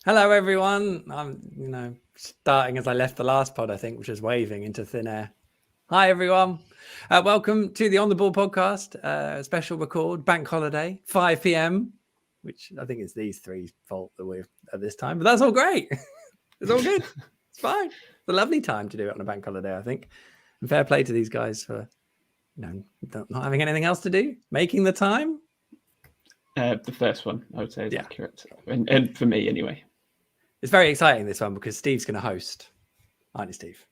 Hello, everyone. I'm, starting as I left the last pod, I think, which is waving into thin air. Hi, everyone. Welcome to the On the Ball podcast, special record, bank holiday, 5 p.m., which I think it's these three's fault that we're at this time, but that's all great. It's all good. It's fine. It's a lovely time to do it on a bank holiday, I think. And fair play to these guys for not having anything else to do, making the time. The first one, I would say, is accurate. And for me, anyway. It's very exciting, this one, because Steve's going to host. Aren't you, Steve?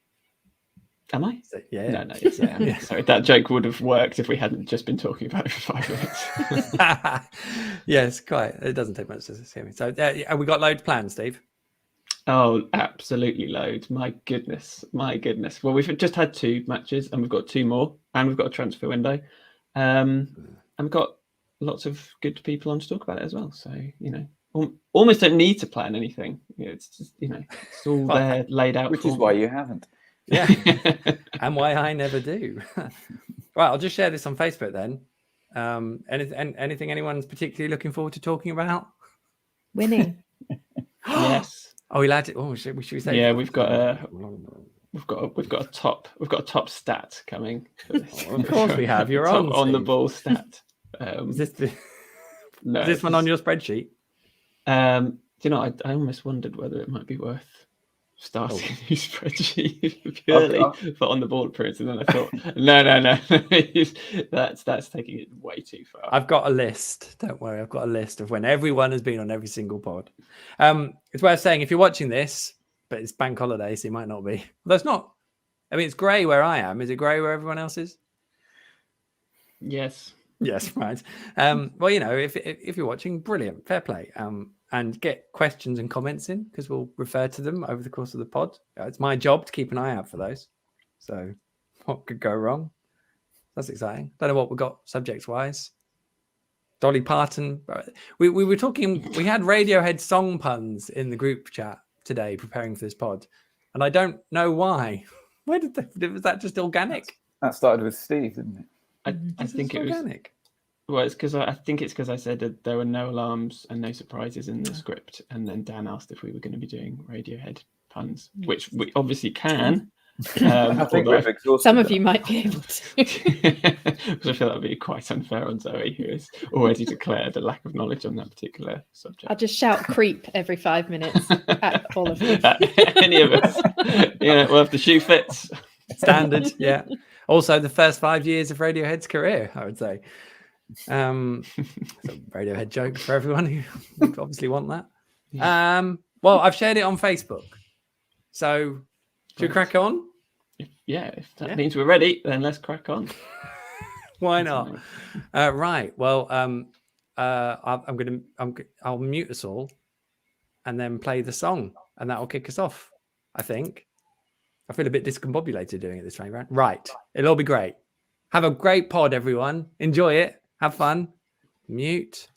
Am I? So, yeah. No, yes, I am. Yeah. Sorry, that joke would have worked if we hadn't just been talking about it for 5 minutes. Yes, quite. It doesn't take much to see me. So, have we got loads planned, Steve? Oh, absolutely loads. My goodness. Well, we've just had 2 matches and we've got 2 more and we've got a transfer window. And we've got lots of good people on to talk about it as well. So, almost don't need to plan anything. It's just, it's all there laid out. Which is why you haven't. Yeah. And why I never do. Right, I'll just share this on Facebook then. Anything anyone's particularly looking forward to talking about? Winning. Yes. Oh, we allowed it. Oh, should we say? Yeah, we've got a top stat coming. Of course we have. You're on the ball stat. Is this one on your spreadsheet? I almost wondered whether it might be worth starting a new spreadsheet purely for on the ball appearance, and then I thought, no, that's taking it way too far. I've got a list. Don't worry, I've got a list of when everyone has been on every single pod. It's worth saying if you're watching this, but it's bank holiday, so you might not be. Well, that's not. I mean, it's grey where I am. Is it grey where everyone else is? Yes. Yes, right. Well, if you're watching, brilliant, fair play. And get questions and comments in because we'll refer to them over the course of the pod. It's my job to keep an eye out for those. So, what could go wrong? That's exciting. Don't know what we've got subjects-wise. Dolly Parton. We were talking. We had Radiohead song puns in the group chat today, preparing for this pod, and I don't know why. Where was that just organic? That started with Steve, didn't it? I think it was organic. Well, it's because I said that there were no alarms and no surprises in the script, and then Dan asked if we were going to be doing Radiohead puns, which we obviously can. I think we've exhausted Some of that. you might be able to. Because I feel that would be quite unfair on Zoe, who has already declared a lack of knowledge on that particular subject. I'll just shout "creep" every 5 minutes at all of you. Any of us, well, if the shoe fits. Standard, yeah. Also, the first 5 years of Radiohead's career, I would say. It's a Radiohead joke for everyone who would obviously want that. Well, I've shared it on Facebook, so should we crack on? If that means we're ready, then let's crack on. Why not? Right. Well, I'll mute us all and then play the song, and that will kick us off. I think. I feel a bit discombobulated doing it this way, right? Right. It'll all be great. Have a great pod, everyone. Enjoy it. Have fun. Mute.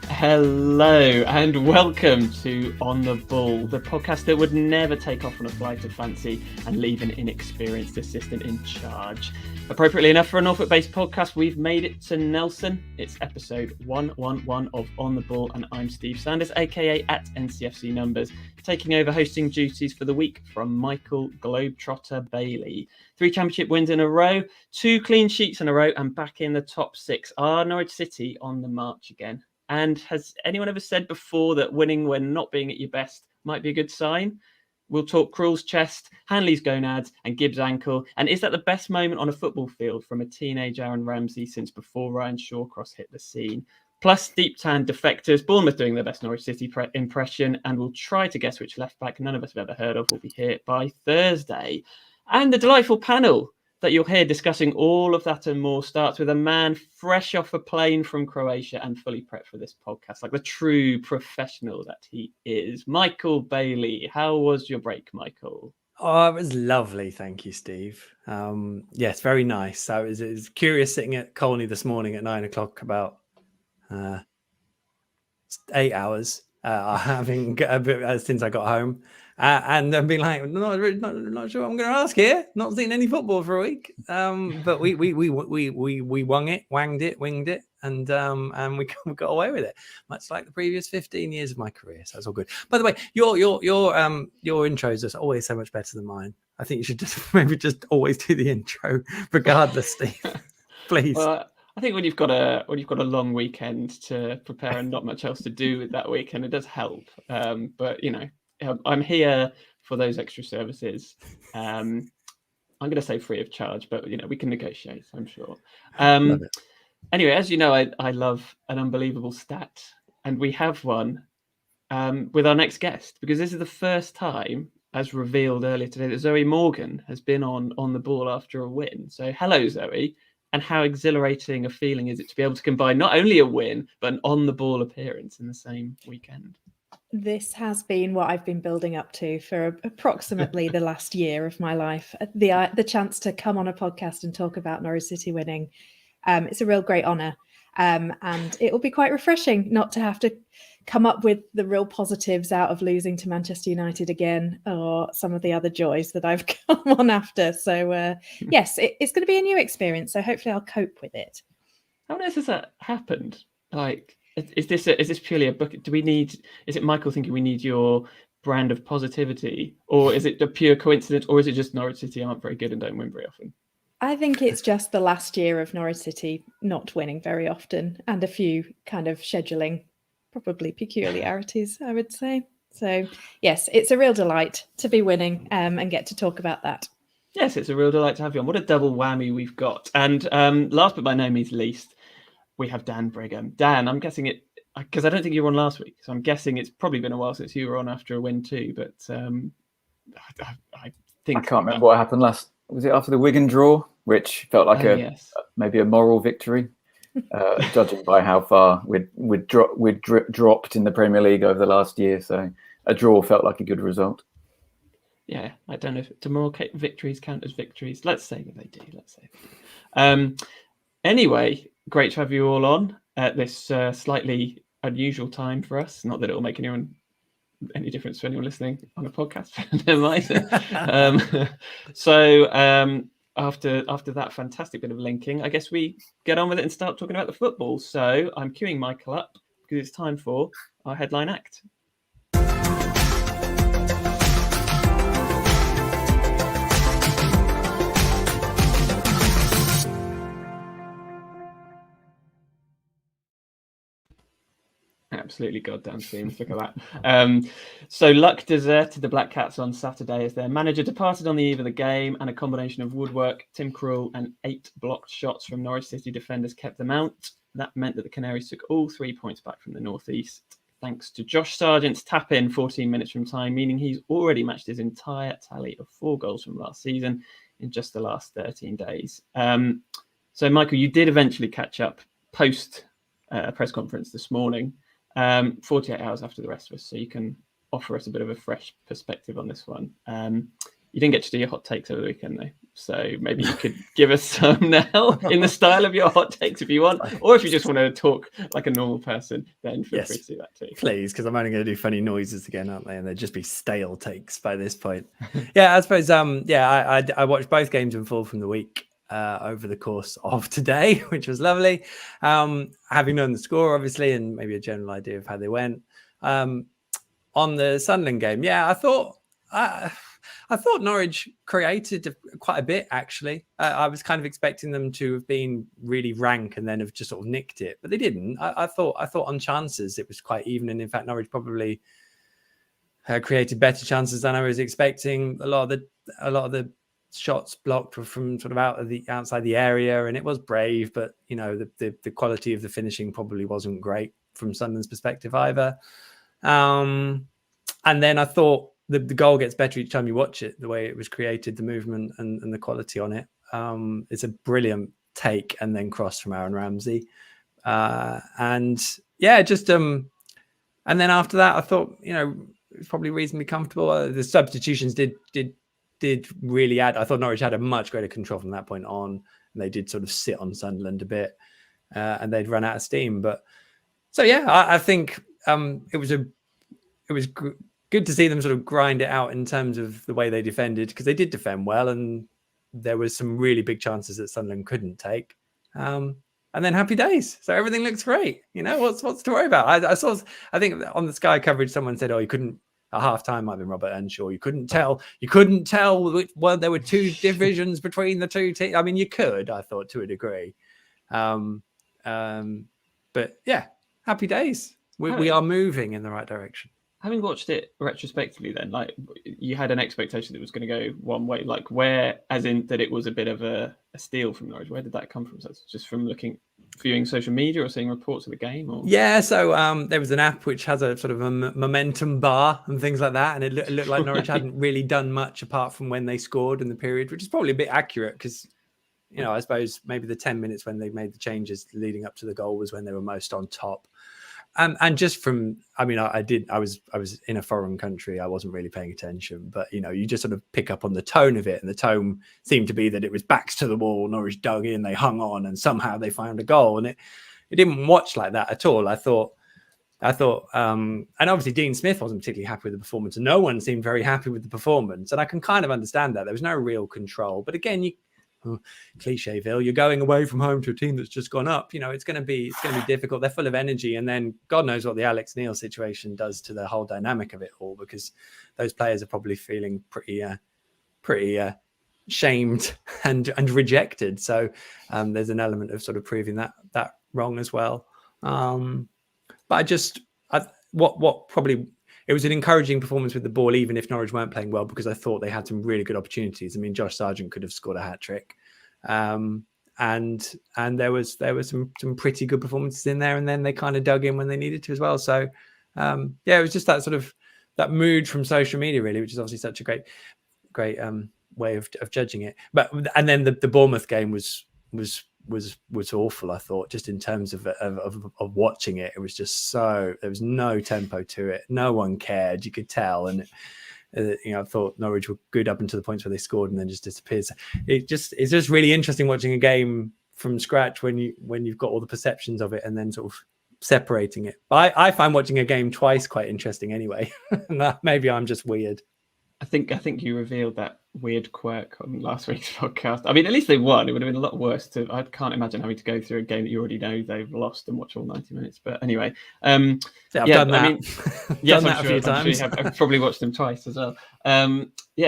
Hello and welcome to On the Ball, the podcast that would never take off on a flight of fancy and leave an inexperienced assistant in charge. Appropriately enough for a Norfolk-based podcast, we've made it to Nelson. It's episode 111 of On the Ball, and I'm Steve Sanders, aka at NCFC Numbers, taking over hosting duties for the week from Michael Globetrotter Bailey. 3 championship wins in a row, 2 clean sheets in a row, and back in the top 6. Are Norwich City on the march again? And has anyone ever said before that winning when not being at your best might be a good sign? We'll talk Krul's chest, Hanley's gonads, and Gibbs' ankle. And is that the best moment on a football field from a teenage Aaron Ramsey since before Ryan Shawcross hit the scene? Plus, deep tan defectors, Bournemouth doing their best Norwich City impression, and we'll try to guess which left back none of us have ever heard of will be here by Thursday. And the delightful panel that you'll hear discussing all of that and more starts with a man fresh off a plane from Croatia and fully prepped for this podcast, like the true professional that he is. Michael Bailey, how was your break, Michael? Oh, it was lovely. Thank you, Steve. Yes, very nice. I was curious sitting at Colney this morning at 9 o'clock about 8 hours having since I got home. And I've been like, not sure what I'm going to ask here. Not seen any football for a week. But we wanged it, and we got away with it, much like the previous 15 years of my career. So that's all good. By the way, your intros are always so much better than mine. I think you should just always do the intro, regardless, Steve. Please. Well, I think when you've got a long weekend to prepare and not much else to do with that weekend, it does help. But I'm here for those extra services. I'm going to say free of charge, but we can negotiate, I'm sure. Anyway, as you know, I love an unbelievable stat, and we have one with our next guest, because this is the first time, as revealed earlier today, that Zoe Morgan has been on the ball after a win. So hello, Zoe. And how exhilarating a feeling is it to be able to combine not only a win, but an on-the-ball appearance in the same weekend? This has been what I've been building up to for approximately the last year of my life. The chance to come on a podcast and talk about Norwich City winning. It's a real great honour. And it will be quite refreshing not to have to come up with the real positives out of losing to Manchester United again, or some of the other joys that I've come on after. So yes, it's going to be a new experience. So hopefully I'll cope with it. How on earth has that happened? Like, is this purely a book? Is it Michael thinking we need your brand of positivity, or is it a pure coincidence, or is it just Norwich City aren't very good and don't win very often? I think it's just the last year of Norwich City not winning very often, and a few kind of scheduling, probably peculiarities, I would say. So yes, it's a real delight to be winning and get to talk about that. Yes, it's a real delight to have you on. What a double whammy we've got. And last but by no means least, we have Dan Brigham. Dan, I'm guessing it, because I don't think you were on last week, so I'm guessing it's probably been a while since you were on after a win too, but I think... I can't remember what happened last. Was it after the Wigan draw, which felt like maybe a moral victory, judging by how far we'd dropped in the Premier League over the last year. So a draw felt like a good result. Yeah, I don't know if moral victories count as victories. Let's say that they do. Anyway, great to have you all on at this slightly unusual time for us. Not that it will make any difference to anyone listening on a podcast. Never mind. So after that fantastic bit of linking, I guess we get on with it and start talking about the football. So I'm queuing Michael up because it's time for our headline act. Absolutely goddamn seamless. Look at that. So luck deserted the Black Cats on Saturday as their manager departed on the eve of the game, and a combination of woodwork, Tim Krul, and 8 blocked shots from Norwich City defenders kept them out. That meant that the Canaries took all 3 points back from the northeast, thanks to Josh Sargent's tap-in 14 minutes from time, meaning he's already matched his entire tally of 4 goals from last season in just the last 13 days. So, Michael, you did eventually catch up post press conference this morning. 48 hours after the rest of us, so you can offer us a bit of a fresh perspective on this one. You didn't get to do your hot takes over the weekend though, so maybe you could give us some now in the style of your hot takes if you want, or if you just want to talk like a normal person, then feel free to do that too. Please, because I'm only going to do funny noises again, aren't they? And they'd just be stale takes by this point. Yeah, I suppose. I watched both games in full from the week over the course of today, which was lovely. Having known the score, obviously, and maybe a general idea of how they went. On the Sunderland game, I thought Norwich created quite a bit, actually. I was kind of expecting them to have been really rank and then have just sort of nicked it, but they didn't. I thought on chances it was quite even, and in fact Norwich probably created better chances than I was expecting. A lot of the shots blocked were from sort of outside the area, and it was brave, but the quality of the finishing probably wasn't great from Sunderland's perspective either. And then I thought the goal gets better each time you watch it, the way it was created, the movement and the quality on it. It's a brilliant take and then cross from Aaron Ramsey. And then after that, I thought, it was probably reasonably comfortable. The substitutions did really add. I thought Norwich had a much greater control from that point on, and they did sort of sit on Sunderland a bit, and they'd run out of steam. But so I think it was good to see them sort of grind it out in terms of the way they defended, because they did defend well, and there was some really big chances that Sunderland couldn't take. And then happy days. So everything looks great. What's to worry about? I think on the Sky coverage, someone said, you couldn't, at half time, might have been Robert Earnshaw, you couldn't tell there were two divisions between the two teams. I mean, you could, I thought, to a degree. But yeah, happy days. We are moving in the right direction. Having watched it retrospectively, then, like, you had an expectation that it was going to go one way. Like, where, as in that it was a bit of a steal from Norwich. Where did that come from? So that's just from viewing social media or seeing reports of the game? Or yeah, so there was an app which has a sort of a momentum bar and things like that, and it looked like Norwich hadn't really done much apart from when they scored in the period, which is probably a bit accurate because, I suppose maybe the 10 minutes when they made the changes leading up to the goal was when they were most on top. And just from, I was in a foreign country. I wasn't really paying attention, but, you just sort of pick up on the tone of it. And the tone seemed to be that it was backs to the wall. Norwich dug in, they hung on, and somehow they found a goal. And it didn't watch like that at all. I thought, and obviously Dean Smith wasn't particularly happy with the performance. And no one seemed very happy with the performance. And I can kind of understand that. There was no real control. But again, Clichéville, you're going away from home to a team that's just gone up. It's going to be difficult. They're full of energy, and then God knows what the Alex Neil situation does to the whole dynamic of it all, because those players are probably feeling pretty shamed and rejected. So there's an element of sort of proving that wrong as well. But what probably, it was an encouraging performance with the ball, even if Norwich weren't playing well, because I thought they had some really good opportunities. I mean, Josh Sargent could have scored a hat trick, and there was some pretty good performances in there, and then they kind of dug in when they needed to as well. So it was just that sort of that mood from social media, really, which is obviously such a great way of judging it. And then the Bournemouth game was awful. I thought, just in terms of watching it, it was just there was no tempo to it. No one cared. You could tell, and I thought Norwich were good up until the points where they scored and then just disappeared. So it's just really interesting watching a game from scratch when you've got all the perceptions of it and then sort of separating it. But I find watching a game twice quite interesting anyway. Maybe I'm just weird. I think you revealed that weird quirk on last week's podcast. I mean, at least they won. It would have been a lot worse I can't imagine having to go through a game that you already know they've lost and watch all 90 minutes. But anyway, I've done that. I mean, yes, I'm sure, a few times. I've probably watched them twice as well.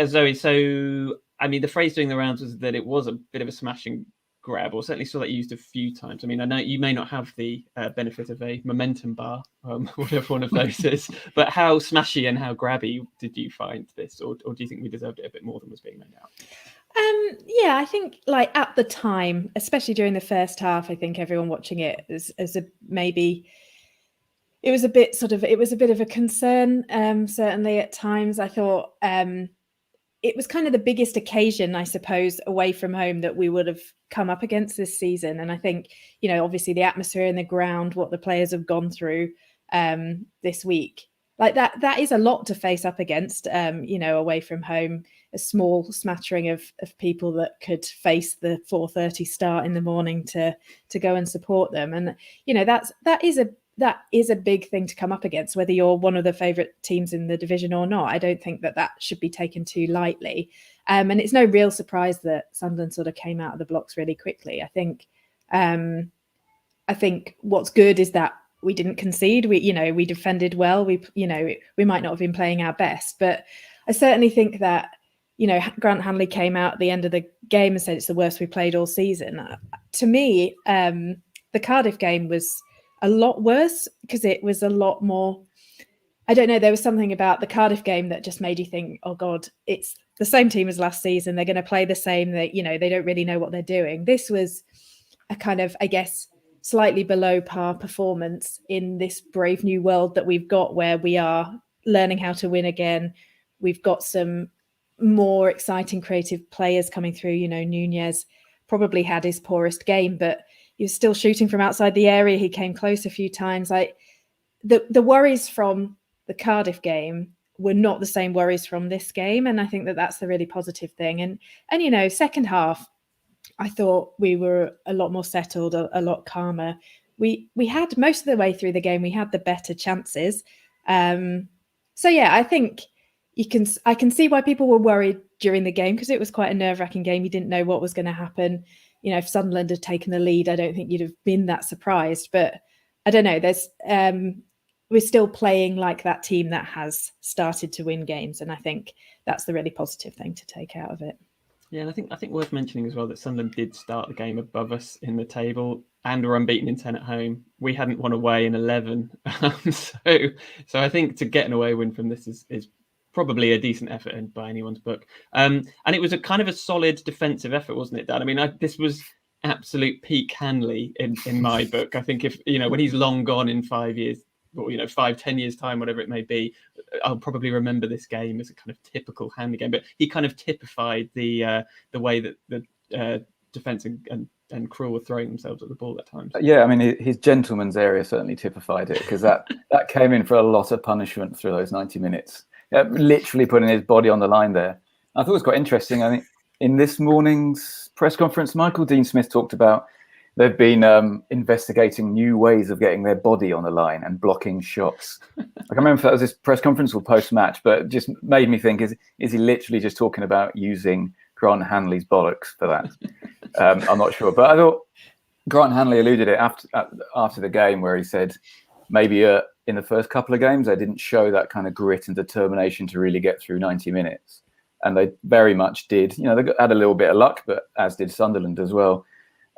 Zoe. So, I mean, the phrase doing the rounds was that it was a bit of a smashing grab, or certainly saw that used a few times. I mean, I know you may not have the benefit of a momentum bar, whatever one of those is, but how smashy and how grabby did you find this, or do you think we deserved it a bit more than was being made out? I think, like, at the time, especially during the first half, I think everyone watching it maybe it was a bit of a concern. Certainly at times, I thought it was kind of the biggest occasion, I suppose, away from home that we would have come up against this season. And I think, obviously the atmosphere in the ground, what the players have gone through this week, like that is a lot to face up against, away from home, a small smattering of people that could face the 4:30 start in the morning to go and support them. And, that is a big thing to come up against, whether you're one of the favourite teams in the division or not. I don't think that should be taken too lightly. And it's no real surprise that Sunderland sort of came out of the blocks really quickly. I think what's good is that we didn't concede. We defended well. We might not have been playing our best, but I certainly think that, Grant Hanley came out at the end of the game and said it's the worst we played all season. To me, the Cardiff game was a lot worse because it was a lot more, I don't know, there was something about the Cardiff game that just made you think, oh God, it's the same team as last season. They're going to play the same. They don't really know what they're doing. This was a kind of, I guess, slightly below par performance in this brave new world that we've got, where we are learning how to win again. We've got some more exciting, creative players coming through. You know, Nunez probably had his poorest game, but he was still shooting from outside the area. He came close a few times. Like the worries from the Cardiff game were not the same worries from this game, and I think that that's the really positive thing. And you know, second half, I thought we were a lot more settled, a lot calmer. We had most of the way through the game, we had the better chances. So yeah, I think I can see why people were worried during the game, because it was quite a nerve-wracking game. You didn't know what was going to happen. You know, if Sunderland had taken the lead, I don't think you'd have been that surprised. But I don't know. We're still playing like that team that has started to win games, and I think that's the really positive thing to take out of it. Yeah, and I think worth mentioning as well that Sunderland did start the game above us in the table and were unbeaten in 10 at home. We hadn't won away in 11. So I think to get an away win from this is probably a decent effort by anyone's book. And it was a kind of a solid defensive effort, wasn't it, Dan? I mean, this was absolute peak Hanley in my book. I think if, you know, when he's long gone in 5 years, or, you know, 5-10 years time, whatever it may be, I'll probably remember this game as a kind of typical Hanley game. But he kind of typified the way that the defence and Krul were throwing themselves at the ball at times. Yeah, I mean, his gentleman's area certainly typified it, because that came in for a lot of punishment through those 90 minutes. Literally putting his body on the line there. I thought it was quite interesting. I think in this morning's press conference, Michael Dean Smith talked about they've been investigating new ways of getting their body on the line and blocking shots. I can't remember if that was this press conference or post-match, but it just made me think, is he literally just talking about using Grant Hanley's bollocks for that? I'm not sure. But I thought Grant Hanley alluded it after the game, where he said maybe in the first couple of games, they didn't show that kind of grit and determination to really get through 90 minutes. And they very much did. You know, they had a little bit of luck, but as did Sunderland as well.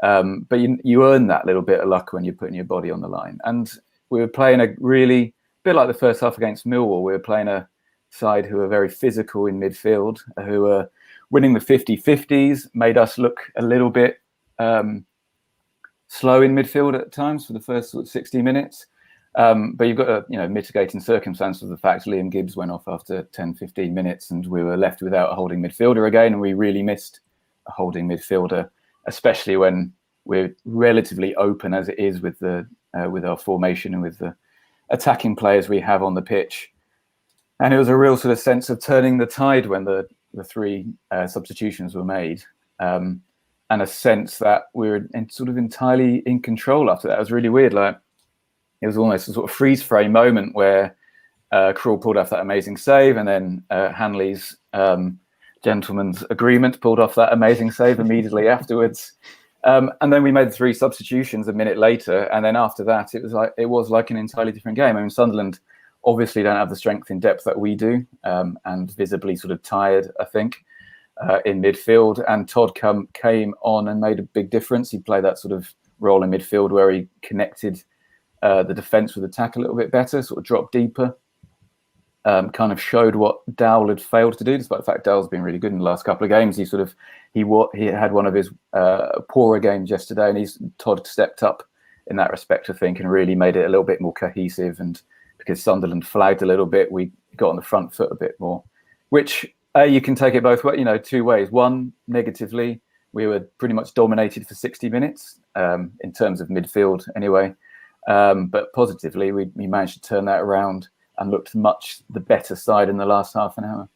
But you earn that little bit of luck when you're putting your body on the line. And we were playing a really bit like the first half against Millwall. We were playing a side who are very physical in midfield, who were winning the 50-50s, made us look a little bit slow in midfield at times for the first sort of 60 minutes. But you've got a mitigating circumstance of the fact Liam Gibbs went off after 10-15 minutes, and we were left without a holding midfielder again, and we really missed a holding midfielder, especially when we're relatively open as it is with our formation and with the attacking players we have on the pitch. And it was a real sort of sense of turning the tide when the three substitutions were made, and a sense that we were sort of entirely in control after that. It was really weird. Like, it was almost a sort of freeze frame moment where Krul pulled off that amazing save, and then Hanley's gentleman's agreement pulled off that amazing save immediately afterwards. And then we made the three substitutions a minute later, and then after that, it was like an entirely different game. I mean, Sunderland obviously don't have the strength in depth that we do, and visibly sort of tired, I think, in midfield. And Todd came on and made a big difference. He played that sort of role in midfield where he connected the defence with attack a little bit better, sort of dropped deeper, kind of showed what Dowell had failed to do, despite the fact Dowell's been really good in the last couple of games. He had one of his poorer games yesterday, and Todd stepped up in that respect, I think, and really made it a little bit more cohesive. And because Sunderland flagged a little bit, we got on the front foot a bit more, which you can take it both ways, two ways. One, negatively, we were pretty much dominated for 60 minutes in terms of midfield anyway. But positively, we managed to turn that around and looked much the better side in the last half an hour.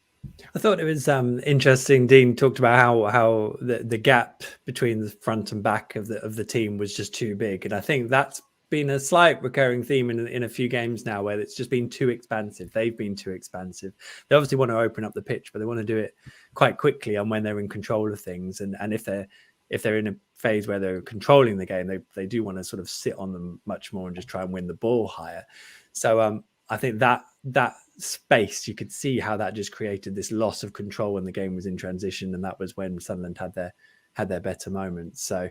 I thought it was interesting. Dean talked about how the gap between the front and back of the team was just too big, and I think that's been a slight recurring theme in a few games now, where it's just been too expansive. They've been too expansive. They obviously want to open up the pitch, but they want to do it quite quickly and when they're in control of things. And if they're in a phase where they're controlling the game, they do want to sort of sit on them much more and just try and win the ball higher. So I think that space, you could see how that just created this loss of control when the game was in transition, and that was when Sunderland had their better moments. So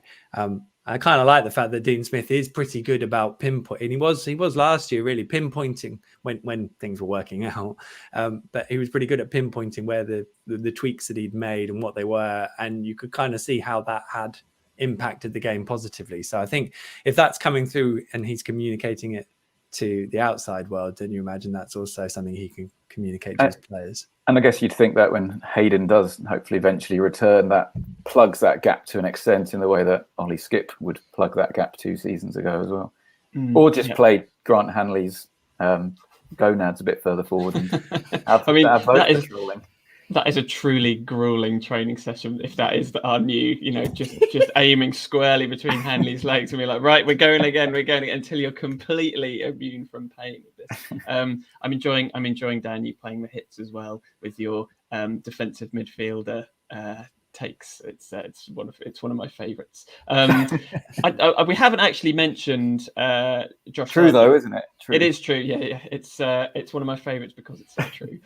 I kind of like the fact that Dean Smith is pretty good about pinpointing. He was last year really pinpointing when things were working out, but he was pretty good at pinpointing where the tweaks that he'd made and what they were, and you could kind of see how that had impacted the game positively. So I think if that's coming through and he's communicating it to the outside world, then you imagine that's also something he can communicate to his players. And I guess you'd think that when Hayden does hopefully eventually return, that plugs that gap to an extent in the way that Ollie Skip would plug that gap 2 seasons ago as well. Or just play Grant Hanley's gonads a bit further forward. And that is a truly grueling training session. If that is our new, just aiming squarely between Hanley's legs and be like, right, we're going again until you're completely immune from pain with this. I'm enjoying Dan, you playing the hits as well with your defensive midfielder takes. It's one of my favourites. We haven't actually mentioned Josh. True though, isn't it? True. It is true. Yeah. It's one of my favourites because it's so true.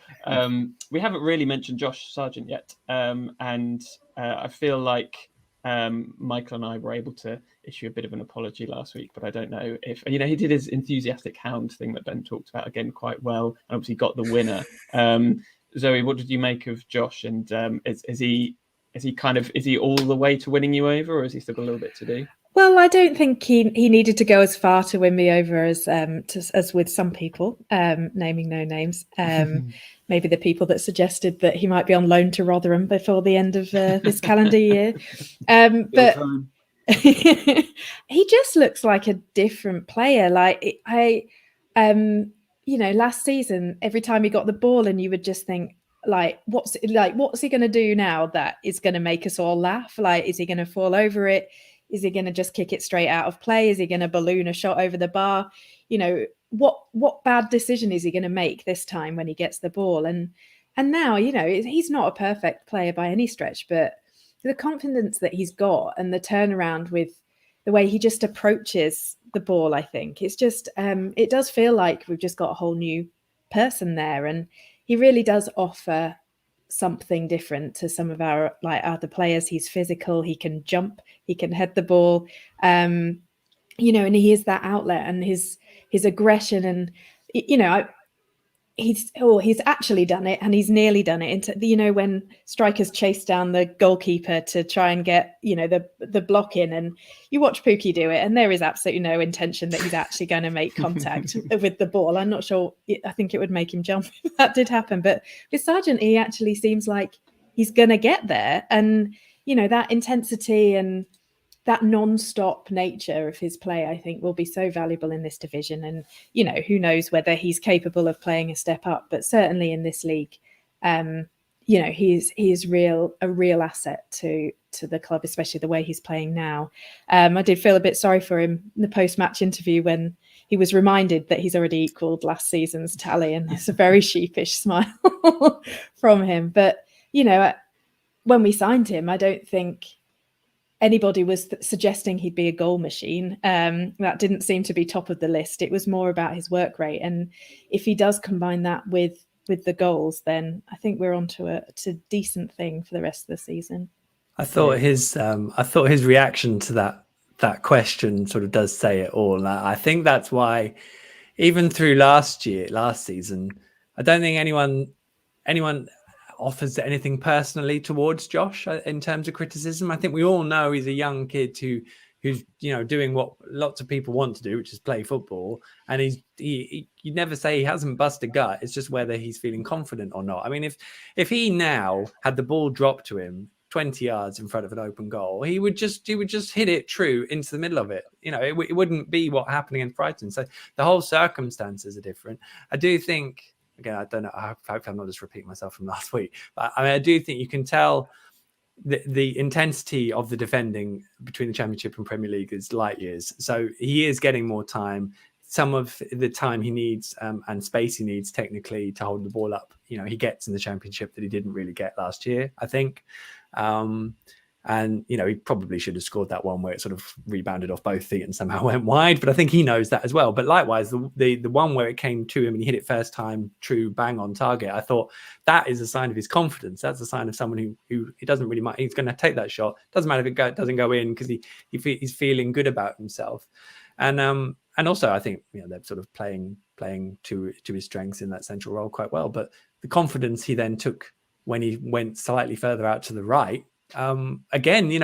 We haven't really mentioned Josh Sargent yet, and I feel like Michael and I were able to issue a bit of an apology last week, but I don't know if he did his enthusiastic hound thing that Ben talked about again quite well, and obviously got the winner. Zoe, what did you make of Josh? And is he all the way to winning you over, or has he still got a little bit to do? Well, I don't think he needed to go as far to win me over as with some people, naming no names. Maybe the people that suggested that he might be on loan to Rotherham before the end of this calendar year. But he just looks like a different player. Like last season, every time he got the ball, and you would just think, what's he going to do now that is going to make us all laugh? Like, is he going to fall over it? Is he going to just kick it straight out of play? Is he going to balloon a shot over the bar? What bad decision is he going to make this time when he gets the ball? And now, he's not a perfect player by any stretch, but the confidence that he's got and the turnaround with the way he just approaches the ball, I think it's just, it does feel like we've just got a whole new person there. And he really does offer something different to some of our other players. He's physical, he can jump, he can head the ball, and he is that outlet, and his aggression, and he's actually done it, and he's nearly done it. When strikers chase down the goalkeeper to try and get the block in, and you watch Pookie do it, and there is absolutely no intention that he's actually going to make contact with the ball. I'm not sure. I think it would make him jump if that did happen. But with Sargent, he actually seems like he's going to get there, and that intensity and that non-stop nature of his play, I think, will be so valuable in this division. And, who knows whether he's capable of playing a step up, but certainly in this league, he is a real asset to the club, especially the way he's playing now. I did feel a bit sorry for him in the post-match interview when he was reminded that he's already equaled last season's tally, and it's a very sheepish smile from him. But, when we signed him, I don't think anybody was suggesting he'd be a goal machine. That didn't seem to be top of the list. It was more about his work rate. And if he does combine that with the goals, then I think we're onto a decent thing for the rest of the season. I thought his reaction to that question sort of does say it all. I think that's why, even through last season, I don't think anyone offers anything personally towards Josh in terms of criticism. I think we all know he's a young kid who's doing what lots of people want to do, which is play football. And you never say he hasn't bust a gut. It's just whether he's feeling confident or not. I mean, if he now had the ball dropped to him 20 yards in front of an open goal, he would just hit it true into the middle of it. It wouldn't be what happened against Brighton. So the whole circumstances are different. I do think, again, I don't know, I hope I'm not just repeating myself from last week, but I do think you can tell the intensity of the defending between the Championship and Premier League is light years. So he is getting more time. Some of the time he needs and space he needs technically to hold the ball up, he gets in the Championship that he didn't really get last year, I think. And, he probably should have scored that one where it sort of rebounded off both feet and somehow went wide. But I think he knows that as well. But likewise, the one where it came to him and he hit it first time, true, bang on target, I thought that is a sign of his confidence. That's a sign of someone who he doesn't really mind. He's going to take that shot. Doesn't matter if it doesn't go in, because he's feeling good about himself. And also, I think, they're sort of playing to his strengths in that central role quite well. But the confidence he then took when he went slightly further out to the right, Again,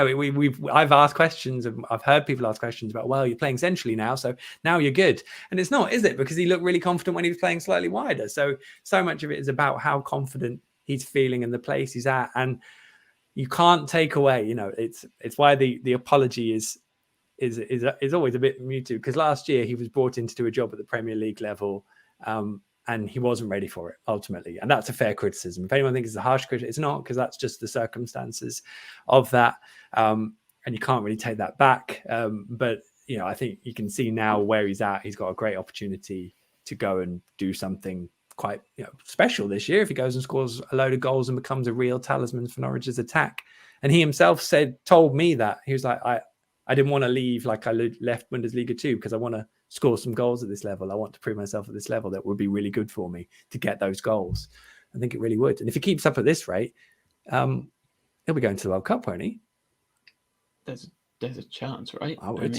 I've asked questions and I've heard people ask questions about, well, you're playing centrally now, so now you're good. And it's not, is it? Because he looked really confident when he was playing slightly wider. So much of it is about how confident he's feeling in the place he's at. And you can't take away, it's why the apology is always a bit muted, because last year he was brought in to do a job at the Premier League level. And he wasn't ready for it ultimately. And that's a fair criticism. If anyone thinks it's a harsh criticism, it's not, because that's just the circumstances of that. And you can't really take that back. But, I think you can see now where he's at. He's got a great opportunity to go and do something quite special this year if he goes and scores a load of goals and becomes a real talisman for Norwich's attack. And he himself told me that. He was like, I didn't want to leave like I left Bundesliga 2 because I want to score some goals at this level. I want to prove myself at this level. That would be really good for me to get those goals. I think it really would. And if he keeps up at this rate, he'll be going to the World Cup, won't he? There's a chance, right? I would.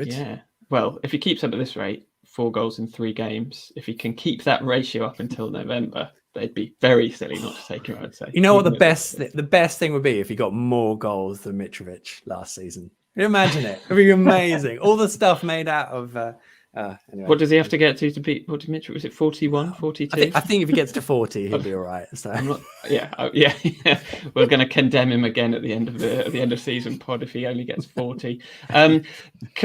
Yeah. Well, if he keeps up at this rate, 4 goals in 3 games, if he can keep that ratio up until November, they'd be very silly not to take him, I'd say. You know what the best thing would be? If he got more goals than Mitrovic last season. Can you imagine it? It'd be amazing. All the stuff made out of anyway. What does he have to get to beat Mitrovic? Was it 41, 42? I think if he gets to 40, he'll be all right. So yeah. We're going to condemn him again at the end of season pod if he only gets 40. Can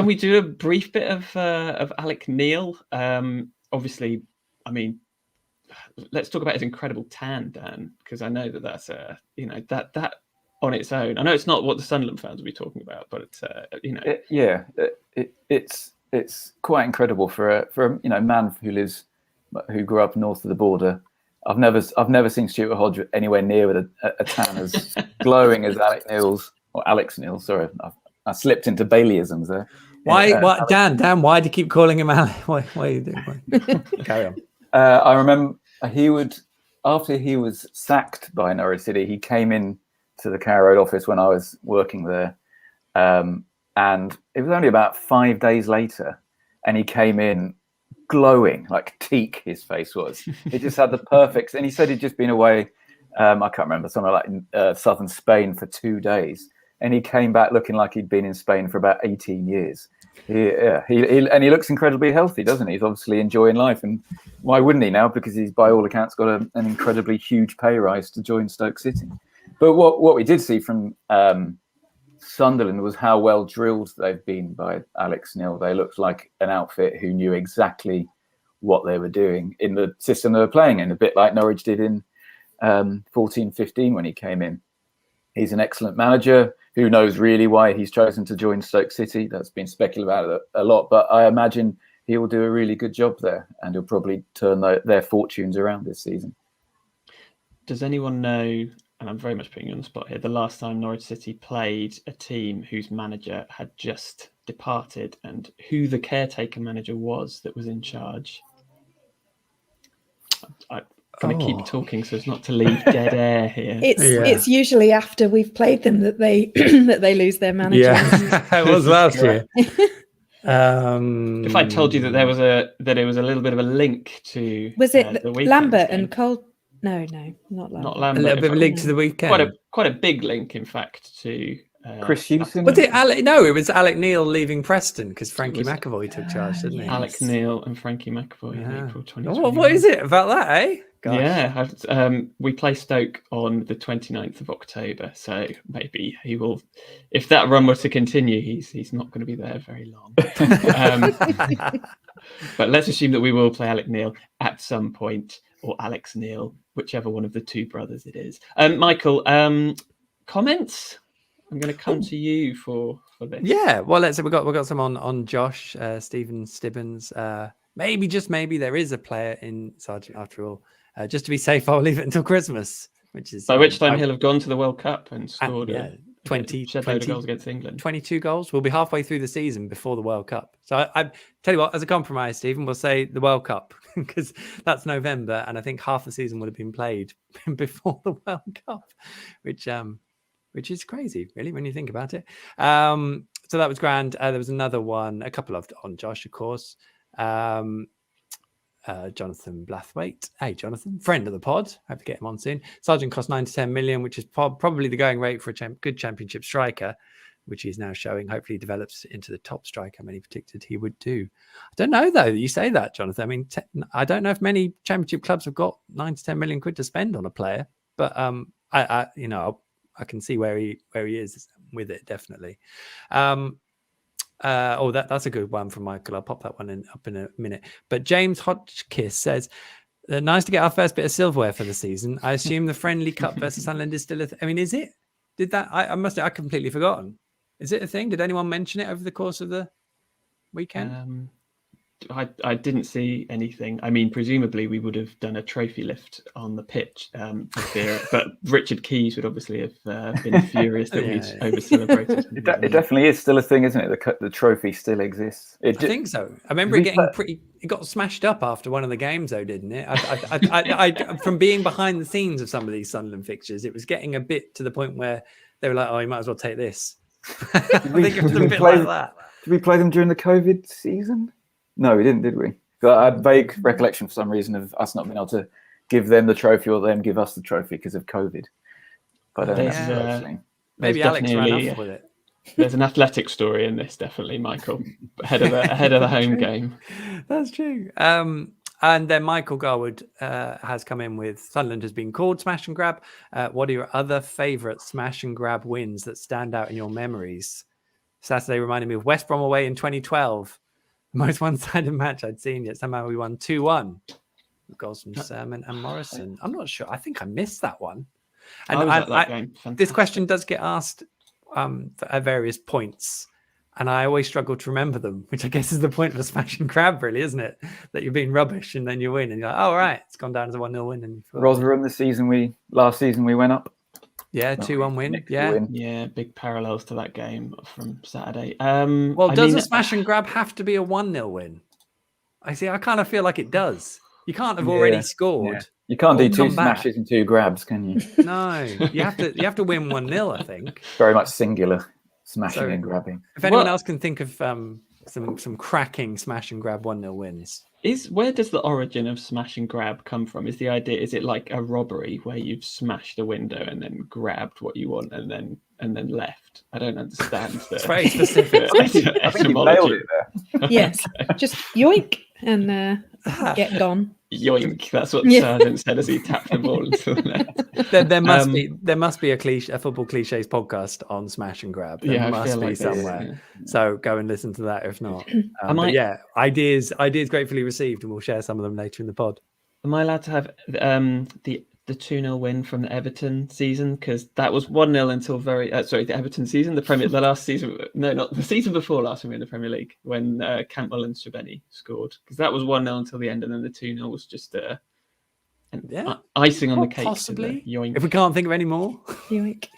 we do a brief bit of Alec Neil? Obviously, I mean, let's talk about his incredible tan, Dan, because I know that's that on its own. I know it's not what the Sunderland fans will be talking about, but it's quite incredible for a man who grew up north of the border. I've never seen Stuart Hodge anywhere near with a tan as glowing as Alex Neil. Sorry, I slipped into Baileyisms there. Why, Dan? Why do you keep calling him Alex? Why are you doing? Carry on. I remember after he was sacked by Norwich City, he came in to the Carrow Road office when I was working there. And it was only about 5 days later, and he came in glowing, like teak his face was. He just had the perfect, and he said he'd just been away, I can't remember, somewhere like in southern Spain for 2 days. And he came back looking like he'd been in Spain for about 18 years. He looks incredibly healthy, doesn't he? He's obviously enjoying life. And why wouldn't he now? Because he's, by all accounts, got an incredibly huge pay rise to join Stoke City. But what we did see from Sunderland was how well drilled they've been by Alex Neil. They looked like an outfit who knew exactly what they were doing in the system they were playing in, a bit like Norwich did in 14-15 when he came in. He's an excellent manager. Who knows really why he's chosen to join Stoke City? That's been speculated about a lot, but I imagine he will do a really good job there, and he'll probably turn their fortunes around this season. Does anyone know, and I'm very much putting you on the spot here, the last time Norwich City played a team whose manager had just departed, and who the caretaker manager was that was in charge? I'm going to keep talking so as not to leave dead air here. It's usually after we've played them that they that they lose their manager. Yeah, it was last year. If I told you that it was a little bit of a link to the Lambert and Cole. No, not Lambert. Not Lambert. A little bit of a link to the weekend. Quite a big link, in fact, to Chris Hewson. Was it Alec? No, it was Alec Neil leaving Preston because Frankie McAvoy took charge, didn't he? Alec Neil and Frankie McAvoy in April 2020. What is it about that, eh? Gosh. Yeah, we play Stoke on the 29th of October, so maybe he will. If that run were to continue, he's not going to be there very long. But let's assume that we will play Alec Neil at some point, or Alex Neil, whichever one of the two brothers it is. Michael, comments? I'm going to come to you for this. Yeah, well, we've got some on Josh, Stephen Stibbins. Maybe there is a player in Sargent after all. Just to be safe, I'll leave it until Christmas, which is by which time he'll have gone to the World Cup and scored 20 goals against England. 22 goals. We'll be halfway through the season before the World Cup. So I tell you what, as a compromise, Stephen, we'll say the World Cup because that's November, and I think half the season would have been played before the World Cup, which is crazy, really, when you think about it. So that was grand. There was another one, a couple of on Josh, of course. Jonathan Blathwaite. Hey, Jonathan, friend of the pod. Hope to get him on soon. Sargent cost 9 to 10 million, which is probably the going rate for a good championship striker, which he's now showing. Hopefully he develops into the top striker many predicted he would do. I don't know, though, that you say that, Jonathan. I mean, I don't know if many championship clubs have got 9 to 10 million quid to spend on a player, but I can see where he is with it, definitely. That's a good one from Michael. I'll pop that one up in a minute. But James Hodgkiss says, nice to get our first bit of silverware for the season. I assume the friendly cup versus Sunderland is still I mean, is it? Did that? I completely forgotten. Is it a thing? Did anyone mention it over the course of the weekend? I didn't see anything. I mean, presumably we would have done a trophy lift on the pitch for fear, but Richard Keys would obviously have been furious that we'd over-celebrated. It definitely is still a thing, isn't it? The trophy still exists. I think so. I remember it getting it got smashed up after one of the games, though, didn't it? I from being behind the scenes of some of these Sunderland fixtures, it was getting a bit to the point where they were like, "Oh, you might as well take this." I think it was a bit like that. Did we play them during the COVID season? No, we didn't, did we? I had vague recollection for some reason of us not being able to give them the trophy or them give us the trophy because of COVID. But maybe Alex ran off with it. There's an athletic story in this, definitely, Michael. Ahead of the home game. That's true. And then Michael Garwood has come in with Sunderland has been called smash and grab. What are your other favourite smash and grab wins that stand out in your memories? Saturday reminded me of West Brom away in 2012. The most one-sided match I'd seen yet. Somehow we won 2-1. Goals from Sermon and Morrison. I'm not sure. I think I missed that one. And this question does get asked at various points. And I always struggle to remember them, which I guess is the point of a smash and grab, really, isn't it? That you're being rubbish and then you win. And you're like, oh, right, it's gone down as a 1-0 win. And Rotherham, last season we went up. Yeah, 2-1 win. Yeah, big parallels to that game from Saturday. Does a smash and grab have to be a 1-0 win? I kind of feel like it does. You can't have already scored. Yeah. You can't do 2 smashes and 2 grabs, can you? No, you have to win 1-0, I think. Very much singular smashing and grabbing. If anyone else can think of some cracking smash and grab 1-0 wins. Where does the origin of smash and grab come from? Is it like a robbery where you've smashed a window and then grabbed what you want and then left? I don't understand. It's very specific. I think you nailed it there. Yes, just yoink and get gone. Yoink! That's what the sergeant said as he tapped the ball into the net. There must be a football cliches podcast on smash and grab. There must be somewhere. So go and listen to that if not. Ideas gratefully received, and we'll share some of them later in the pod. Am I allowed to have the 2-0 win from the Everton season? Because that was 1-0 until the Everton season, the last season. No, not the season before last when we were in the Premier League, when Campbell and Shabeni scored. Because that was 1-0 until the end, and then the 2-0 was just icing on the cake. Possibly. If we can't think of any more. Yoink.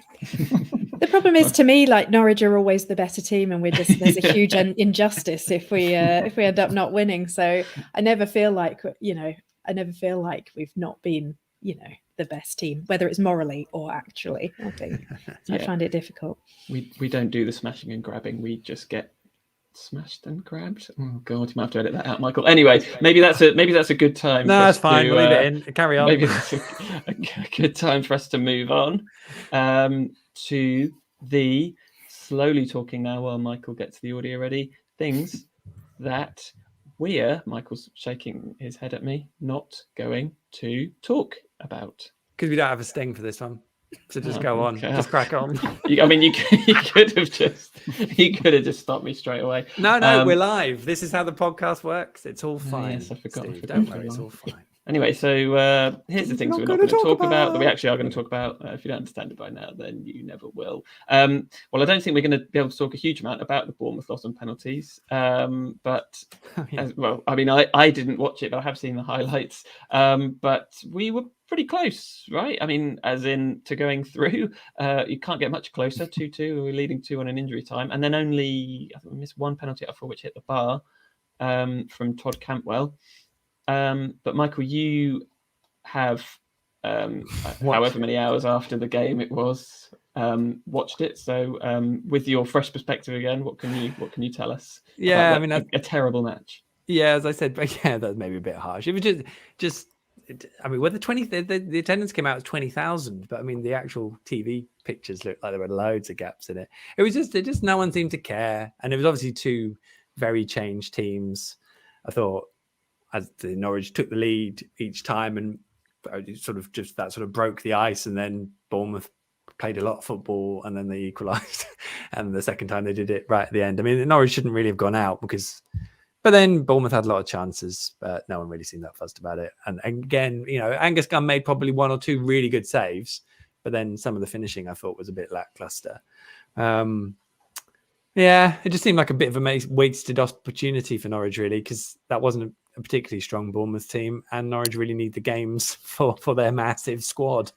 The problem is, to me, like Norwich are always the better team, and there's a huge injustice if we end up not winning. So I never feel like we've not been, the best team, whether it's morally or actually. I think I find it difficult. We don't do the smashing and grabbing. We just get smashed and grabbed. Oh God, you might have to edit that out, Michael. Anyway, maybe that's a good time. No, that's fine. We'll leave it in. Carry on. Maybe that's a good time for us to move on to the slowly talking now while Michael gets the audio ready. Things that Michael's shaking his head at me, not going to talk about. Because we don't have a sting for this one. So just go on. Okay. Just crack on. I mean, you could have just stopped me straight away. No, we're live. This is how the podcast works. It's all fine. Yes, I forgot. Don't worry, it's all fine. Anyway, so here's the things we're not going to talk about that we actually are going to talk about. If you don't understand it by now, then you never will. Well, I don't think we're going to be able to talk a huge amount about the Bournemouth loss on penalties. But I didn't watch it, but I have seen the highlights. But we were pretty close, right? I mean, as in to going through, you can't get much closer. 2-2, we were leading 2 on an injury time, and then I think we missed one penalty for which hit the bar from Todd Cantwell. But Michael, you have however many hours after the game it was watched it. So with your fresh perspective again, what can you tell us? Yeah, about a terrible match. Yeah, as I said, but yeah, that's maybe a bit harsh. It was just. I mean, whether the attendance came out as 20,000, but I mean, the actual TV pictures looked like there were loads of gaps in it. It was just no one seemed to care, and it was obviously two very changed teams. I thought as the Norwich took the lead each time, and sort of broke the ice, and then Bournemouth played a lot of football, and then they equalised, and the second time they did it right at the end. I mean, Norwich shouldn't really have gone out but then Bournemouth had a lot of chances, but no one really seemed that fussed about it. And again, Angus Gunn made probably one or two really good saves, but then some of the finishing I thought was a bit lackluster. Yeah, it just seemed like a bit of a wasted opportunity for Norwich, really, because that wasn't a particularly strong Bournemouth team, and Norwich really need the games for their massive squad.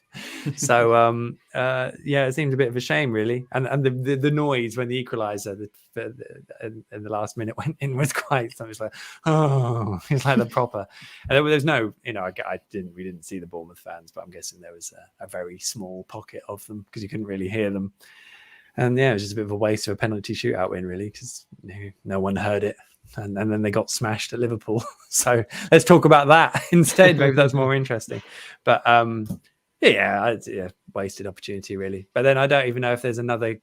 So, it seemed a bit of a shame, really. And the noise when the equaliser in the last minute went in was quite something. It's like, oh, it's like the proper. And there's no, we didn't see the Bournemouth fans, but I'm guessing there was a very small pocket of them because you couldn't really hear them. And yeah, it was just a bit of a waste of a penalty shootout win, really, because no one heard it. And then they got smashed at Liverpool. So let's talk about that instead. Maybe that's more interesting. But wasted opportunity, really. But then I don't even know if there's another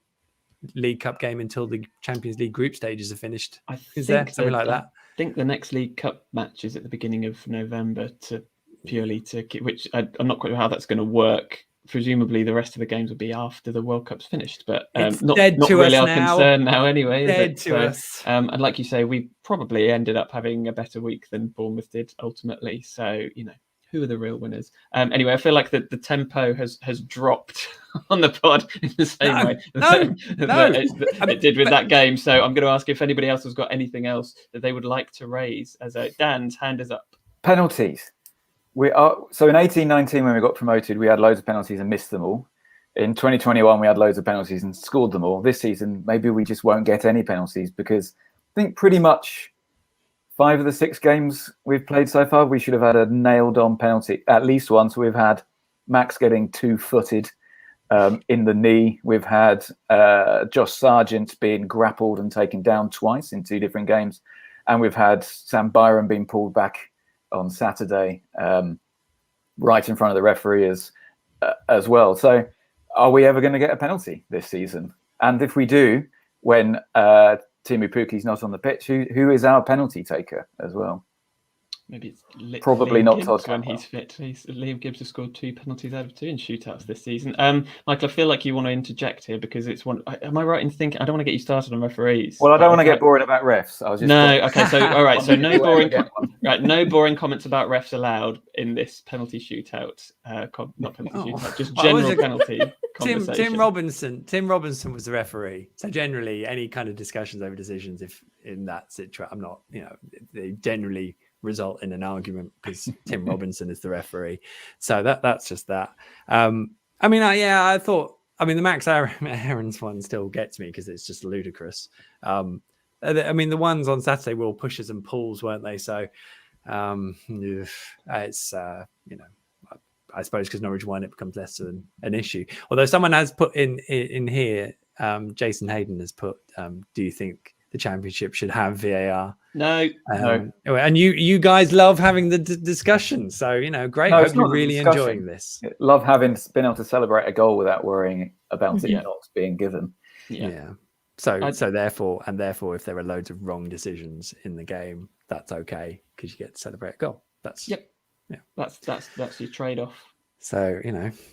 League Cup game until the Champions League group stages are finished. Is there something like that? I think the next League Cup match is at the beginning of November which I'm not quite sure how that's going to work. Presumably the rest of the games will be after the World Cup's finished, but not really our concern now anyway. Dead to us. And like you say, we probably ended up having a better week than Bournemouth did ultimately. So, who are the real winners? Anyway, I feel like the tempo has dropped on the pod in the same way that it did with that game. So I'm going to ask if anybody else has got anything else that they would like to raise. Dan's hand is up. Penalties. So in 18-19, when we got promoted, we had loads of penalties and missed them all. In 2021, we had loads of penalties and scored them all. This season, maybe we just won't get any penalties because I think pretty much 5 of the 6 games we've played so far, we should have had a nailed-on penalty. At least once we've had Max getting 2-footed in the knee. We've had Josh Sargent being grappled and taken down twice in 2 different games. And we've had Sam Byram being pulled back on Saturday, right in front of the referee as well. So are we ever going to get a penalty this season? And if we do, when Timu Puki's not on the pitch, who is our penalty taker as well? Maybe it's probably Liam not Gibbs Todd when Cantwell. he's fit. Liam Gibbs has scored 2 penalties out of 2 in shootouts this season. Michael, I feel like you want to interject here because it's one. Am I right in thinking? I don't want to get you started on referees. Well, I don't want to get boring about refs. I was just okay. So all right. So no boring. Right, no boring comments about refs allowed in this penalty shootout. Not penalty shootout, just general penalty conversation. Tim Robinson was the referee. So generally, any kind of discussions over decisions, if in that situation, I'm not. They generally result in an argument because Tim Robinson is the referee. So that's just that. I thought. I mean, the Max Aarons one still gets me because it's just ludicrous. The ones on Saturday were all pushes and pulls, weren't they? So it's I suppose because Norwich won, it becomes less of an issue. Although someone has put in here, Jason Hayden has put, do you think the Championship should have VAR? No. And you guys love having the discussion, so great. I hope you're really enjoying this. Love having been able to celebrate a goal without worrying about it not being given. Yeah. So therefore, if there are loads of wrong decisions in the game, that's okay because you get to celebrate a goal. That's your trade-off. So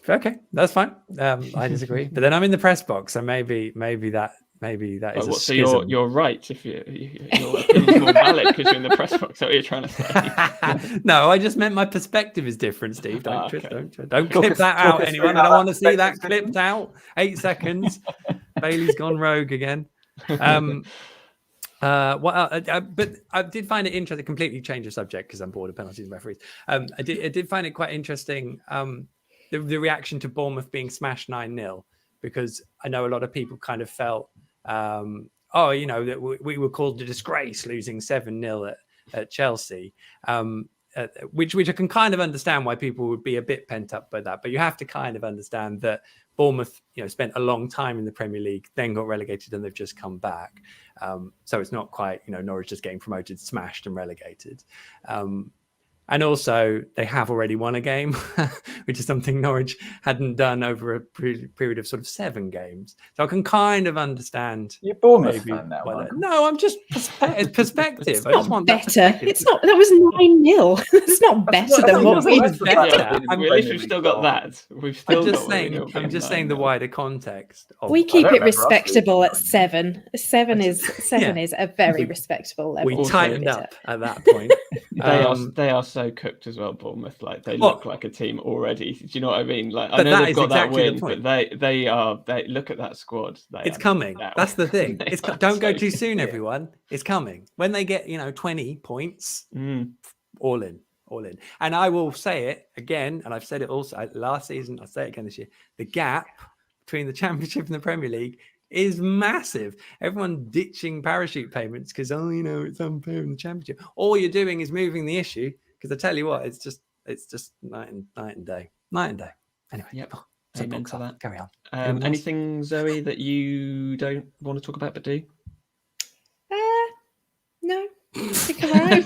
okay, that's fine. I disagree, but then I'm in the press box, so maybe that is a schism. So you're right if your opinion's more valid because you're in the press box. Is that what you're trying to say? No, I just meant my perspective is different, Steve. Don't clip that out, anyone. I don't want to see that clipped out. 8 seconds. Bailey's gone rogue again. But I did find it interesting. Completely change the subject because I'm bored of penalties and referees. I did find it quite interesting. The reaction to Bournemouth being smashed 9-0, because I know a lot of people kind of felt, that we were called a disgrace losing 7-0 at Chelsea. which I can kind of understand why people would be a bit pent up by that. But you have to kind of understand that Bournemouth, spent a long time in the Premier League, then got relegated, and they've just come back. So it's not quite, Norwich just getting promoted, smashed and relegated. And also, they have already won a game, which is something Norwich hadn't done over a period of sort of 7 games. So I can kind of understand. You're Bournemouth fan now, Michael. No, I'm just perspective. It's not better. It's not. That was 9-0. It's not better than what we did. At least we've still got that. I'm just saying the wider context. We keep it respectable at 7. 7 is a very respectable level. We tightened up at that point. They are so cooked as well, Bournemouth. Like they look like a team already. Do you know what I mean? Like I know they've got exactly that win, but they look at that squad. It's coming. That's the thing. Don't go too soon, everyone. It's coming. When they get 20 points, all in. And I will say it again, and I've said it also last season. I'll say it again this year. The gap between the Championship and the Premier League is massive. Everyone ditching parachute payments because it's unfair in the Championship. All you're doing is moving the issue. Because I tell you what, it's just night and day. Anyway, yep. Amen to that. Carry on. Anything, Zoe, that you don't want to talk about but do? No. Stick around.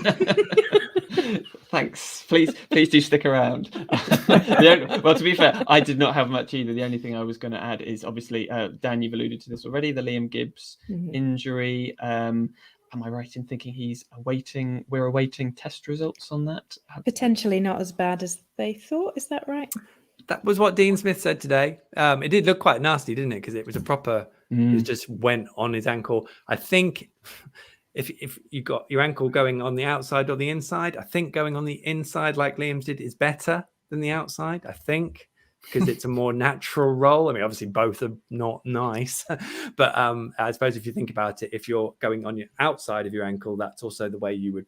Thanks. Please do stick around. Well, to be fair, I did not have much either. The only thing I was going to add is obviously, Dan, you've alluded to this already, the Liam Gibbs injury. Am I right in thinking we're awaiting test results on that? Potentially not as bad as they thought. Is that right? That was what Dean Smith said today. It did look quite nasty, didn't it? Because it was a proper, it just went on his ankle. I think if you got your ankle going on the outside or the inside, I think going on the inside like Liam's did is better than the outside, I think. Because it's a more natural roll. I mean, obviously both are not nice, but I suppose if you think about it, if you're going on your outside of your ankle, that's also the way you would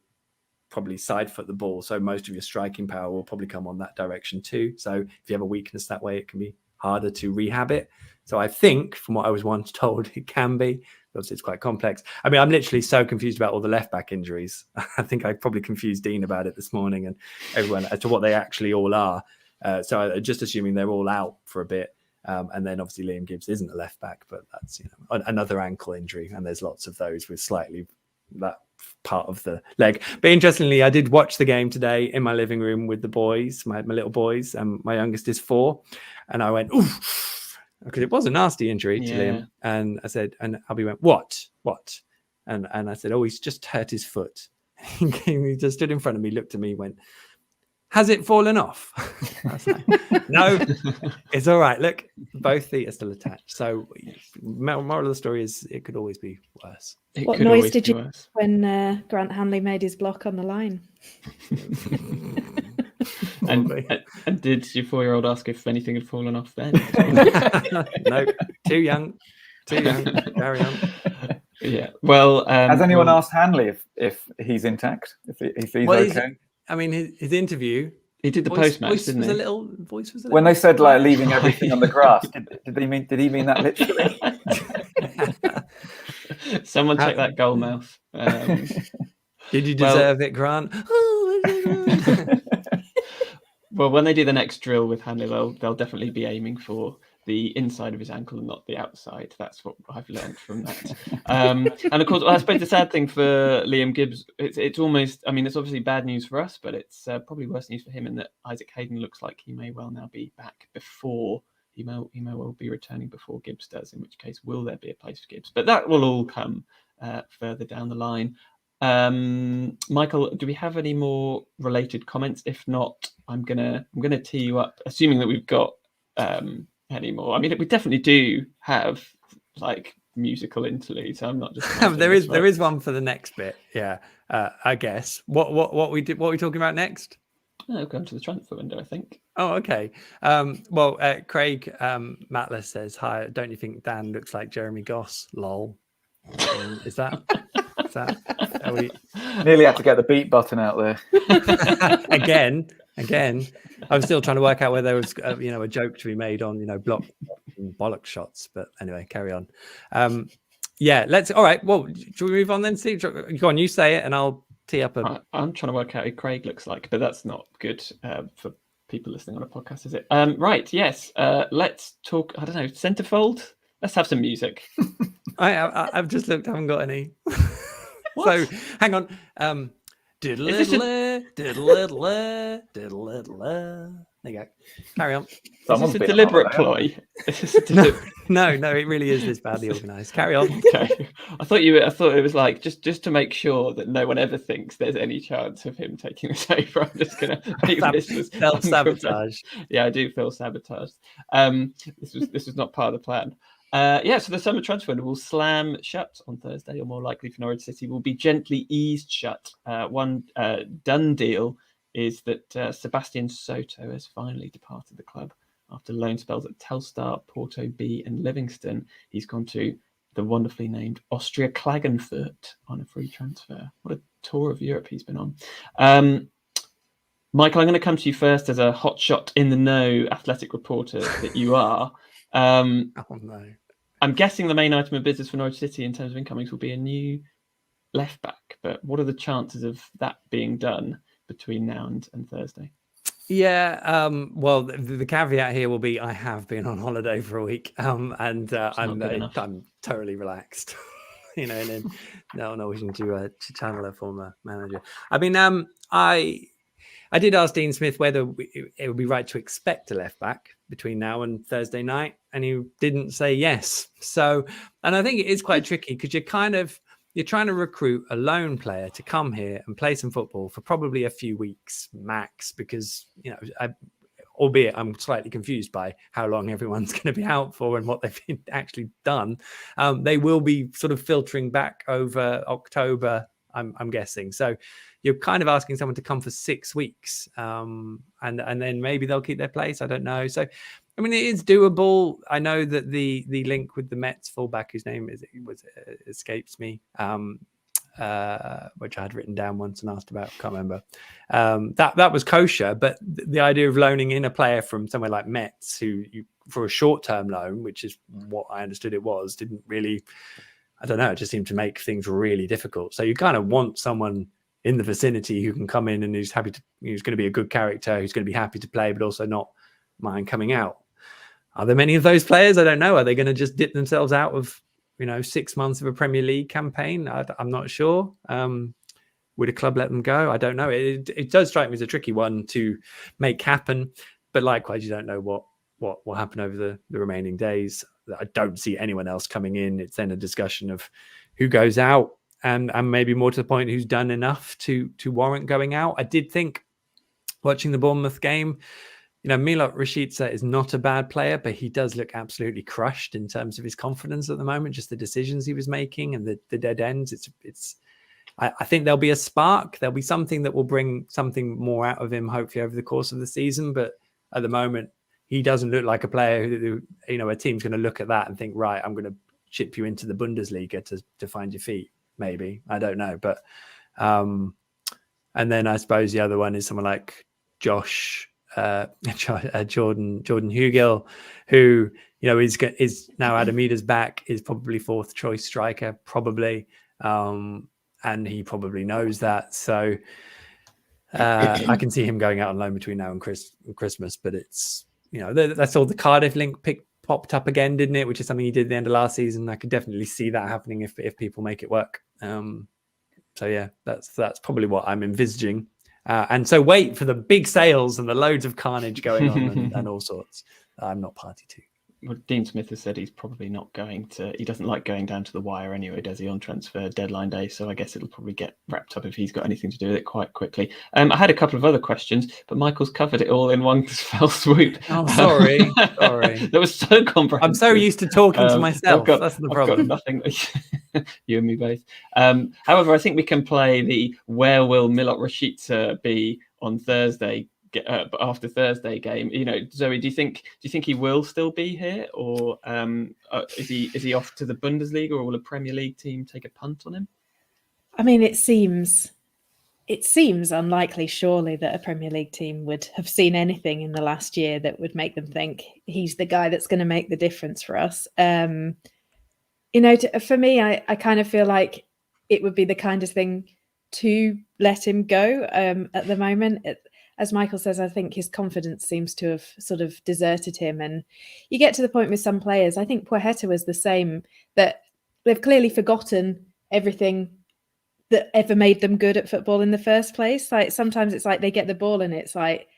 probably side foot the ball. So most of your striking power will probably come on that direction too. So if you have a weakness that way, it can be harder to rehab it. So I think from what I was once told, it can be. Obviously, it's quite complex. I mean, I'm literally so confused about all the left back injuries. I think I probably confused Dean about it this morning and everyone as to what they actually all are. So just assuming they're all out for a bit. And then obviously Liam Gibbs isn't a left back, but that's another ankle injury. And there's lots of those with slightly that part of the leg. But interestingly, I did watch the game today in my living room with the boys, my little boys. My youngest is 4. And I went, oof, because it was a nasty injury to Liam. And I said, and Abby went, what? And I said, oh, he's just hurt his foot. He just stood in front of me, looked at me, went, has it fallen off? I was like, no, it's all right. Look, both feet are still attached. So moral of the story is it could always be worse. What noise did you make when Grant Hanley made his block on the line? and did your 4-year-old ask if anything had fallen off then? No, too young. Carry on. Yeah. Well, has anyone asked Hanley if he's intact? If he's okay? I mean, his interview. He did the post-match, didn't he? Voice was a little. When they said like leaving everything on the grass, did he mean that literally? Someone check that goal mouth. Did you deserve it, Grant? Well, when they do the next drill with Hanley, they'll definitely be aiming for the inside of his ankle and not the outside. That's what I've learned from that. And of course, I suppose the sad thing for Liam Gibbs, it's almost, I mean, it's obviously bad news for us, but it's probably worse news for him in that Isaac Hayden looks like he may well now be back before, he may well be returning before Gibbs does, in which case, will there be a place for Gibbs? But that will all come further down the line. Michael, do we have any more related comments? If not, I'm gonna tee you up, assuming that we've got any more. I mean, we definitely do have like musical interludes. So I'm not just there is one for the next bit. Yeah, I guess. What we talking about next? Oh, going to the transfer window, I think. Oh, okay. Craig Matler says, "Hi, don't you think Dan looks like Jeremy Goss? Lol." Is that? Nearly had to get the beat button out there. Again, I'm still trying to work out whether there was a joke to be made on block and bollock shots, but anyway, carry on. Let's all right. Well, should we move on then? Steve, go on, you say it and I'll tee up a. I'm trying to work out who Craig looks like, but that's not good for people listening on a podcast, is it? Right. Yes. Let's talk. I don't know. Centerfold. Let's have some music. I've just looked. I haven't got any. What? So hang on. Diddle-diddle, diddle-diddle, diddle-diddle. There you go. Carry on. Is this a deliberate ploy? No, it really is this badly organised. Carry on. Okay. I thought it was like just to make sure that no one ever thinks there's any chance of him taking this over. I'm just gonna make this self-sabotage. Yeah, I do feel sabotaged. This was not part of the plan. So the summer transfer window will slam shut on Thursday, or more likely for Norwich City, will be gently eased shut. One done deal is that Sebastian Soto has finally departed the club after loan spells at Telstar, Porto B and Livingston. He's gone to the wonderfully named Austria Klagenfurt on a free transfer. What a tour of Europe he's been on. Michael, I'm going to come to you first as a hotshot in the know athletic reporter that you are. Oh no. I'm guessing the main item of business for Norwich City in terms of incomings will be a new left back, but what are the chances of that being done between now and Thursday? Yeah, well, the caveat here will be I have been on holiday for a week, and I'm totally relaxed. And then no wishing to channel a former manager. I mean, I did ask Dean Smith whether it would be right to expect a left back between now and Thursday night, and he didn't say yes. So, and I think it is quite tricky because you're trying to recruit a lone player to come here and play some football for probably a few weeks max, because, albeit I'm slightly confused by how long everyone's going to be out for and what they've actually done. They will be sort of filtering back over October, I'm guessing. So you're kind of asking someone to come for 6 weeks, and then maybe they'll keep their place. I don't know. So, I mean, it is doable. I know that the link with the Mets fullback, whose name escapes me, which I had written down once and asked about, can't remember. That was kosher, but the idea of loaning in a player from somewhere like Mets, for a short-term loan, which is what I understood it was, didn't really. I don't know. It just seemed to make things really difficult. So you kind of want someone in the vicinity who can come in and who's going to be a good character, who's going to be happy to play, but also not mind coming out. Are there many of those players? I don't know. Are they going to just dip themselves out of, 6 months of a Premier League campaign? I'm not sure. Would a club let them go? I don't know. It does strike me as a tricky one to make happen, but likewise, you don't know what will happen over the remaining days. I don't see anyone else coming in. It's then a discussion of who goes out, and maybe more to the point, who's done enough to warrant going out. I did think, watching the Bournemouth game, Milot Rashica is not a bad player, but he does look absolutely crushed in terms of his confidence at the moment, just the decisions he was making and the dead ends. I think there'll be a spark. There'll be something that will bring something more out of him, hopefully, over the course of the season. But at the moment, he doesn't look like a player who a team's going to look at that and think, right, I'm going to chip you into the Bundesliga to find your feet. Maybe, I don't know. But, and then I suppose the other one is someone like Jordan Hugill, who, is now Adamida's back, is probably fourth choice striker, probably. And he probably knows that. So I can see him going out on loan between now and Christmas, but it's, that's all the Cardiff link popped up again, didn't it? Which is something he did at the end of last season. I could definitely see that happening if people make it work. So yeah, that's probably what I'm envisaging. And so wait for the big sales and the loads of carnage going on and all sorts. I'm not party to. Well, Dean Smith has said he's probably not going to. He doesn't like going down to the wire anyway, does he, on transfer deadline day? So I guess it'll probably get wrapped up if he's got anything to do with it quite quickly. I had a couple of other questions, but Michael's covered it all in one fell swoop. Oh, sorry. That was so comprehensive. I'm so used to talking to myself. That's the problem. I've got nothing. You and me both. However, I think we can play the where will Milot Rashica be on Thursday. After Thursday game, Zoe, do you think he will still be here, or is he off to the Bundesliga, or will a Premier League team take a punt on him? I mean, it seems unlikely, surely, that a Premier League team would have seen anything in the last year that would make them think he's the guy that's going to make the difference for us. For me, I kind of feel like it would be the kind of thing to let him go at the moment. As Michael says, I think his confidence seems to have sort of deserted him. And you get to the point with some players, I think Poeta was the same, that they've clearly forgotten everything that ever made them good at football in the first place. Like sometimes it's like they get the ball and it's like,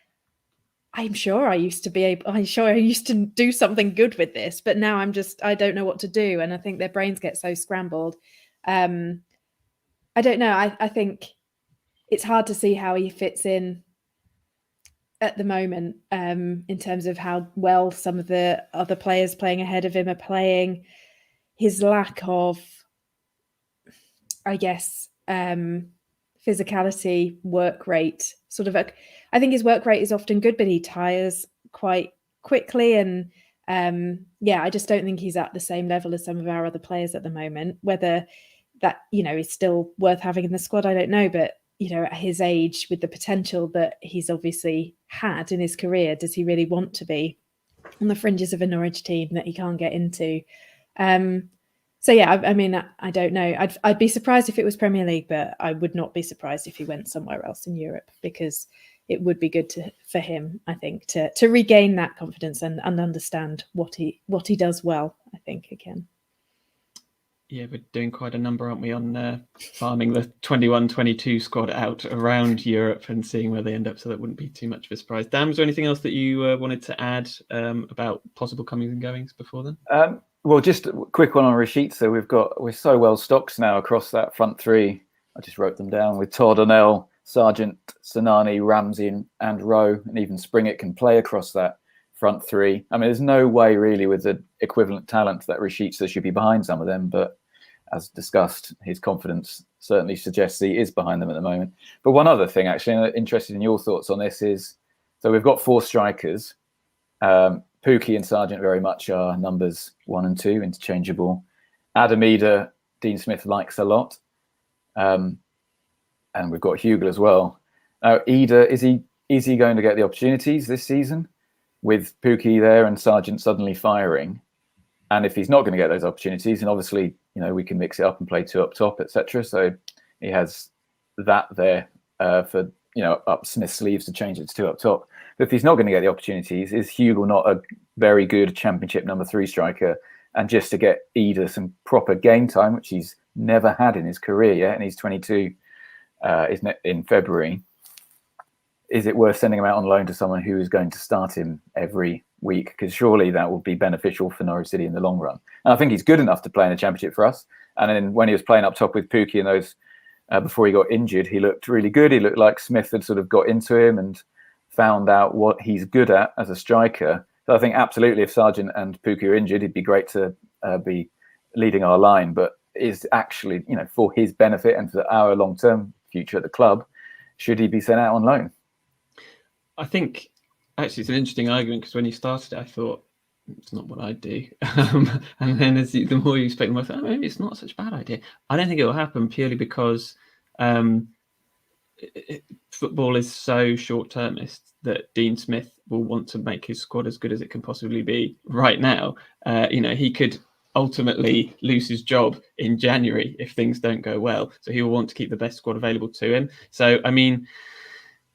I'm sure I used to do something good with this, but now I don't know what to do. And I think their brains get so scrambled. I don't know. I think it's hard to see how he fits in at the moment, in terms of how well some of the other players playing ahead of him are playing. His lack of, I guess, physicality, work rate, I think his work rate is often good, but he tires quite quickly. And I just don't think he's at the same level as some of our other players at the moment. Whether that, is still worth having in the squad, I don't know. But at his age, with the potential that he's obviously had in his career, does he really want to be on the fringes of a Norwich team that he can't get into? I mean, I don't know. I'd be surprised if it was Premier League, but I would not be surprised if he went somewhere else in Europe, because it would be good for him, I think, to regain that confidence and understand what he does well, I think, again. Yeah, we're doing quite a number, aren't we, on farming the 21-22 squad out around Europe and seeing where they end up, so that wouldn't be too much of a surprise. Dan, was there anything else that you wanted to add about possible comings and goings before then? Well, just a quick one on Rashid. So we're so well stocked now across that front three. I just wrote them down with Todd, O'Neill, Sargent, Sanani, Ramsey and Rowe, and even Springett can play across that front three. I mean, there's no way really with the equivalent talent that Rashica should be behind some of them, but as discussed, his confidence certainly suggests he is behind them at the moment. But one other thing, actually, I'm interested in your thoughts on this, is so we've got 4 strikers. Pookie and Sargent very much are numbers 1 and 2, interchangeable. Adam Eder, Dean Smith likes a lot. And we've got Hugel as well. Now, Eder, is he going to get the opportunities this season with Pookie there and Sargent suddenly firing? And if he's not going to get those opportunities, and obviously, we can mix it up and play 2 up top, etc. So he has that there for, up Smith's sleeves to change it to 2 up top. But if he's not going to get the opportunities, is Hugel not a very good Championship number 3 striker? And just to get Eder some proper game time, which he's never had in his career yet, and he's 22 in February, is it worth sending him out on loan to someone who is going to start him every week? Because surely that would be beneficial for Norwich City in the long run. And I think he's good enough to play in the Championship for us. And then when he was playing up top with Pookie and those, before he got injured, he looked really good. He looked like Smith had sort of got into him and found out what he's good at as a striker. So I think absolutely if Sargent and Pookie are injured, it'd be great to be leading our line. But is actually, for his benefit and for our long-term future at the club, should he be sent out on loan? I think actually it's an interesting argument, because when you started it, I thought it's not what I'd do. And then the more you speak, the more I thought, maybe it's not such a bad idea. I don't think it will happen purely because football is so short-termist that Dean Smith will want to make his squad as good as it can possibly be right now. He could ultimately lose his job in January if things don't go well. So he will want to keep the best squad available to him. So, I mean,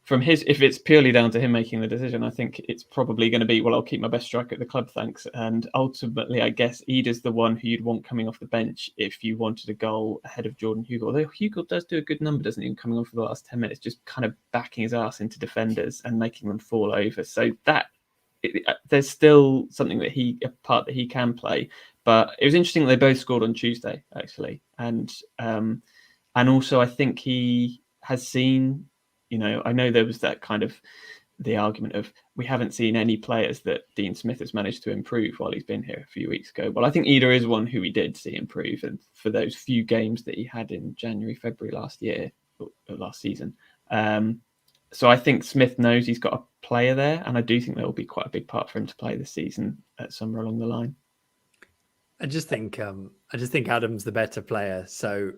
if it's purely down to him making the decision, I think it's probably going to be, well, I'll keep my best striker at the club, thanks. And ultimately, I guess Eder's the one who you'd want coming off the bench if you wanted a goal ahead of Jordan Hugel. Although Hugel does do a good number, doesn't he, coming on for the last 10 minutes, just kind of backing his ass into defenders and making them fall over. So there's still something a part that he can play. But it was interesting that they both scored on Tuesday, actually. And also I think he has seen, I know there was that kind of the argument of we haven't seen any players that Dean Smith has managed to improve while he's been here a few weeks ago. Well, I think Eder is one who we did see improve, and for those few games that he had in January, February last season. So I think Smith knows he's got a player there, and I do think that will be quite a big part for him to play this season somewhere along the line. I just think Adam's the better player, so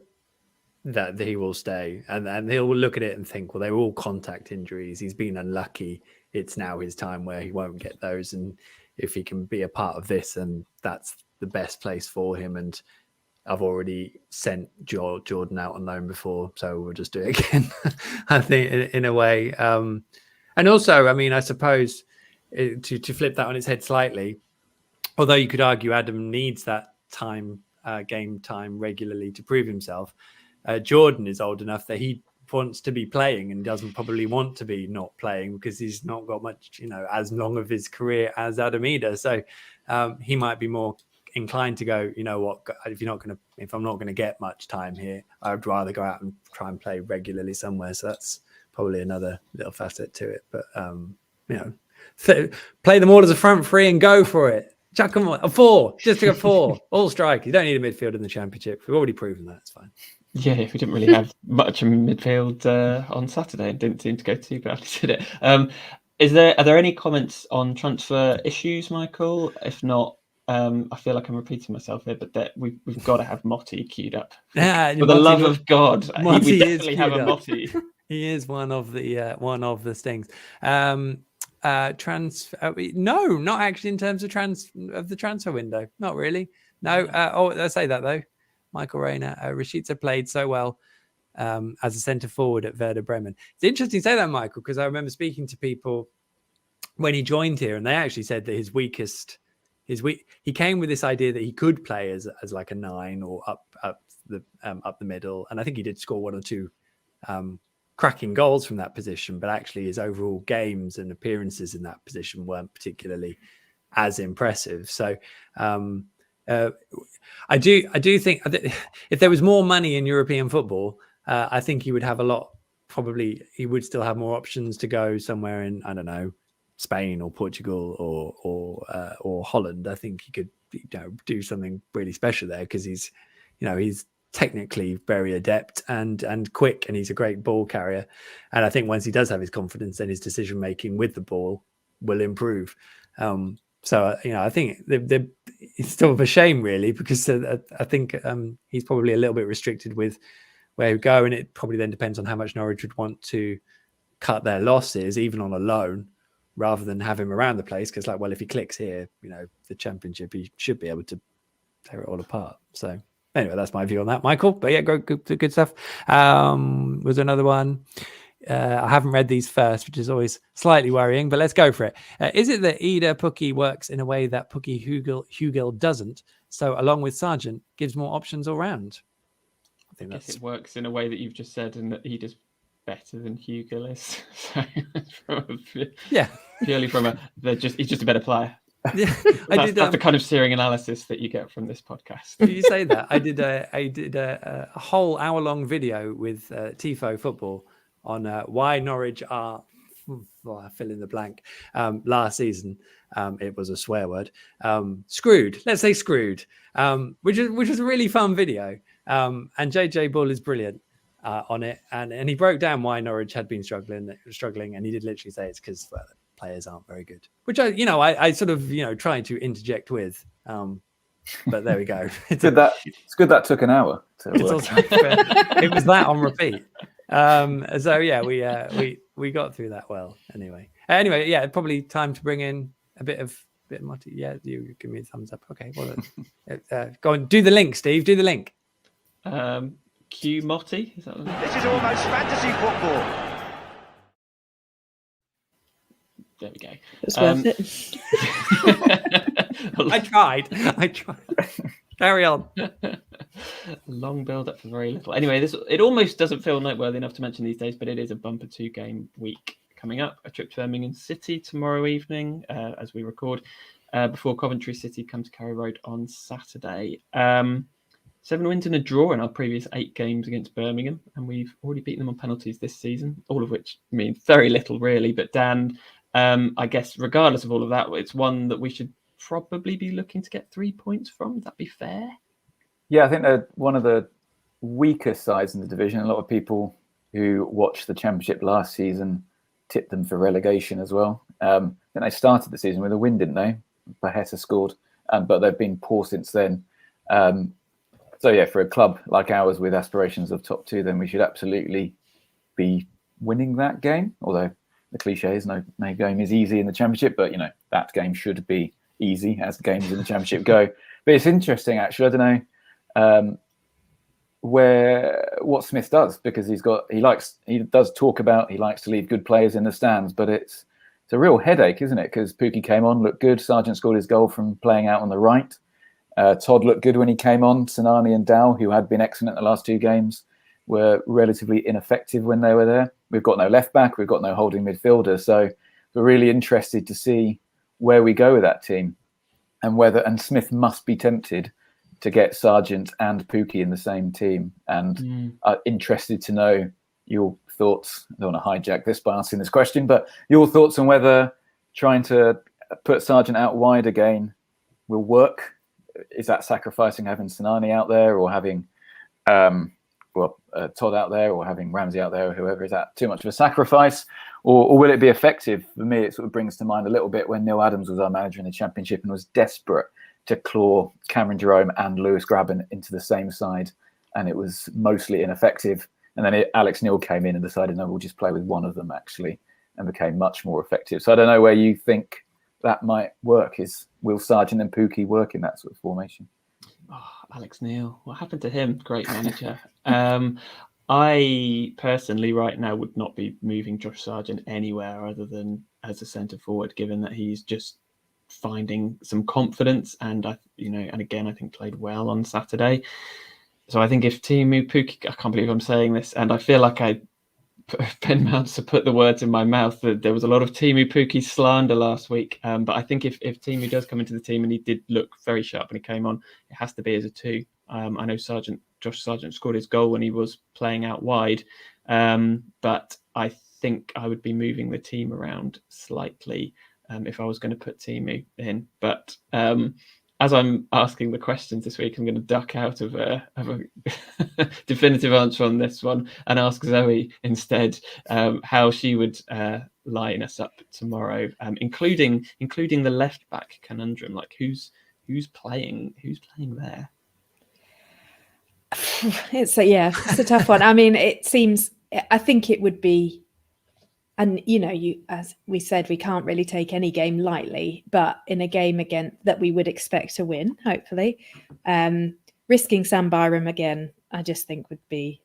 that he will stay, and he'll look at it and think, well, they were all contact injuries. He's been unlucky. It's now his time where he won't get those, and if he can be a part of this, and that's the best place for him. And I've already sent Jordan out on loan before, so we'll just do it again. I think in a way. And also, I mean, I suppose to flip that on its head slightly, although you could argue Adam needs that game time regularly to prove himself, Jordan is old enough that he wants to be playing and doesn't probably want to be not playing because he's not got much, as long of his career as Adam Eder. So he might be more inclined to go, you know what, if I'm not going to get much time here, I'd rather go out and try and play regularly somewhere. So that's probably another little facet to it. But, play them all as a front three and go for it. Chuck them a 4, just a 4, all strike. You don't need a midfield in the Championship. We've already proven that. It's fine. Yeah, we didn't really have much in midfield on Saturday and didn't seem to go too badly, did it? Are there any comments on transfer issues, Michael? If not, I feel like I'm repeating myself here, but we've got to have Motti queued up. Yeah, for the love of God, we definitely have a Motti. He is one of the stings. No, not actually in terms of the transfer window. Not really. No. I say that though. Michael Rayner, Rashica played so well as a centre forward at Werder Bremen. It's interesting to say that, Michael, because I remember speaking to people when he joined here, and they actually said that he came with this idea that he could play as like a 9 or up the middle, and I think he did score 1 or 2 cracking goals from that position, but actually his overall games and appearances in that position weren't particularly as impressive. So I do think if there was more money in European football, I think he would have he would still have more options to go somewhere in, I don't know, Spain or Portugal or Holland. I think he could do something really special there because he's technically very adept and quick, and he's a great ball carrier. And I think once he does have his confidence, then his decision making with the ball will improve. So I think it's still a shame, really, because I think he's probably a little bit restricted with where he would go, and it probably then depends on how much Norwich would want to cut their losses, even on a loan, rather than have him around the place. Because, if he clicks here, the Championship, he should be able to tear it all apart. So anyway, that's my view on that, Michael. But yeah, good stuff. Was there another one? I haven't read these first, which is always slightly worrying, but let's go for it. Is it that Eder Pukki works in a way that Pukki Hugel doesn't? So along with Sargent, gives more options all round. I guess it works in a way that you've just said, and that Eder's better than Hugel is. So purely from he's just a better player. Yeah, that's the kind of searing analysis that you get from this podcast. Did you say that? I did a whole hour-long video with Tifo Football on why Norwich are fill in the blank last season. It was a swear word. Screwed. Let's say screwed. Which is a really fun video. And JJ Bull is brilliant on it, and he broke down why Norwich had been struggling, and he did literally say it's because the players aren't very good. Which I sort of tried to interject with. But there we go. It's good that took an hour. It was that on repeat. So yeah, we got through that well. Anyway, yeah, probably time to bring in a bit of Motti. Yeah, you give me a thumbs up. Okay, well, go on, do the link, Steve. Do the link. Q Motti. Is that the link? This is almost fantasy football. There we go. It's worth it. I tried. Carry on. Long build up for very little. Anyway, it almost doesn't feel noteworthy enough to mention these days, but it is a bumper 2-game week coming up. A trip to Birmingham City tomorrow evening as we record, before Coventry City come to Carrow Road on Saturday. 7 wins and a draw in our previous 8 games against Birmingham, and we've already beaten them on penalties this season, all of which means very little really. But Dan, I guess regardless of all of that, it's one that we should probably be looking to get 3 points from. Would that be fair? Yeah, I think they're one of the weaker sides in the division. A lot of people who watched the Championship last season tipped them for relegation as well. Then they started the season with a win, didn't they? Baheta scored, but they've been poor since then. So yeah, for a club like ours with aspirations of top 2, then we should absolutely be winning that game. Although the cliche is no game is easy in the Championship, but that game should be easy as the games in the Championship go. But it's interesting, actually. I don't where what Smith does, because he does talk about he likes to leave good players in the stands, but it's a real headache, isn't it? Because Pukki came on, looked good. Sargent scored his goal from playing out on the right. Todd looked good when he came on. Sinani and Dow, who had been excellent the last 2 games, were relatively ineffective when they were there. We've got no left back, we've got no holding midfielder, so we're really interested to see where we go with that team, and Smith must be tempted to get Sargent and Pukki in the same team. And interested to know your thoughts. I don't want to hijack this by asking this question, but your thoughts on whether trying to put Sargent out wide again will work. Is that sacrificing having Sinani out there, or having Todd out there, or having Ramsey out there, or whoever? Is that too much of a sacrifice, or will it be effective? For me, it sort of brings to mind a little bit when Neil Adams was our manager in the Championship and was desperate to claw Cameron Jerome and Lewis Graben into the same side, and it was mostly ineffective. And then Alex Neil came in and decided, no, we'll just play with one of them, actually, and became much more effective. So I don't know where you think that might work. Will Sargent and Pukki work in that sort of formation? Oh, Alex Neil, what happened to him? Great manager. I personally right now would not be moving Josh Sargent anywhere other than as a centre forward, given that he's just finding some confidence, and again, I think played well on Saturday. So I think if Teemu Pukki, I can't believe I'm saying this, and I feel like Ben Mounts to put the words in my mouth, that there was a lot of Teemu Pukki slander last week. But I think if Teemu does come into the team, and he did look very sharp when he came on, it has to be as a 2. I know Josh Sargent scored his goal when he was playing out wide, but I think I would be moving the team around slightly if I was going to put Teemu in. But as I'm asking the questions this week, I'm going to duck out of a definitive answer on this one and ask Zoe instead how she would line us up tomorrow, including the left back conundrum. Like who's playing there? It's a tough one. I mean, I think it would be. And, as we said, we can't really take any game lightly, but in a game again that we would expect to win, hopefully, risking Sam Byram again, I just think would be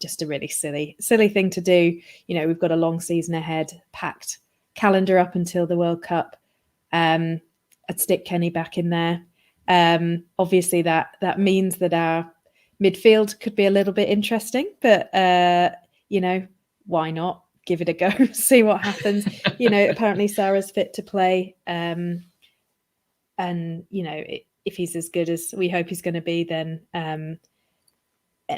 just a really silly thing to do. We've got a long season ahead, packed calendar up until the World Cup. I'd stick Kenny back in there. Obviously, that means that our midfield could be a little bit interesting, but, why not? Give it a go, see what happens. Apparently Sarah's fit to play. And, if he's as good as we hope he's going to be, then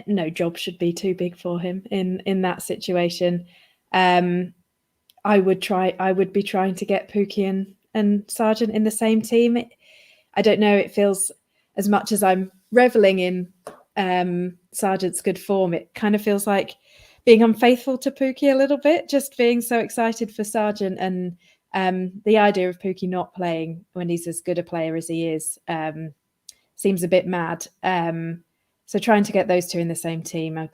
no job should be too big for him in that situation. I would be trying to get Pukki and Sargent in the same team. I don't know, it feels, as much as I'm reveling in Sargent's good form, it kind of feels like being unfaithful to Pukki a little bit, just being so excited for Sargent, and the idea of Pukki not playing when he's as good a player as he is seems a bit mad. So trying to get those 2 in the same team, I'll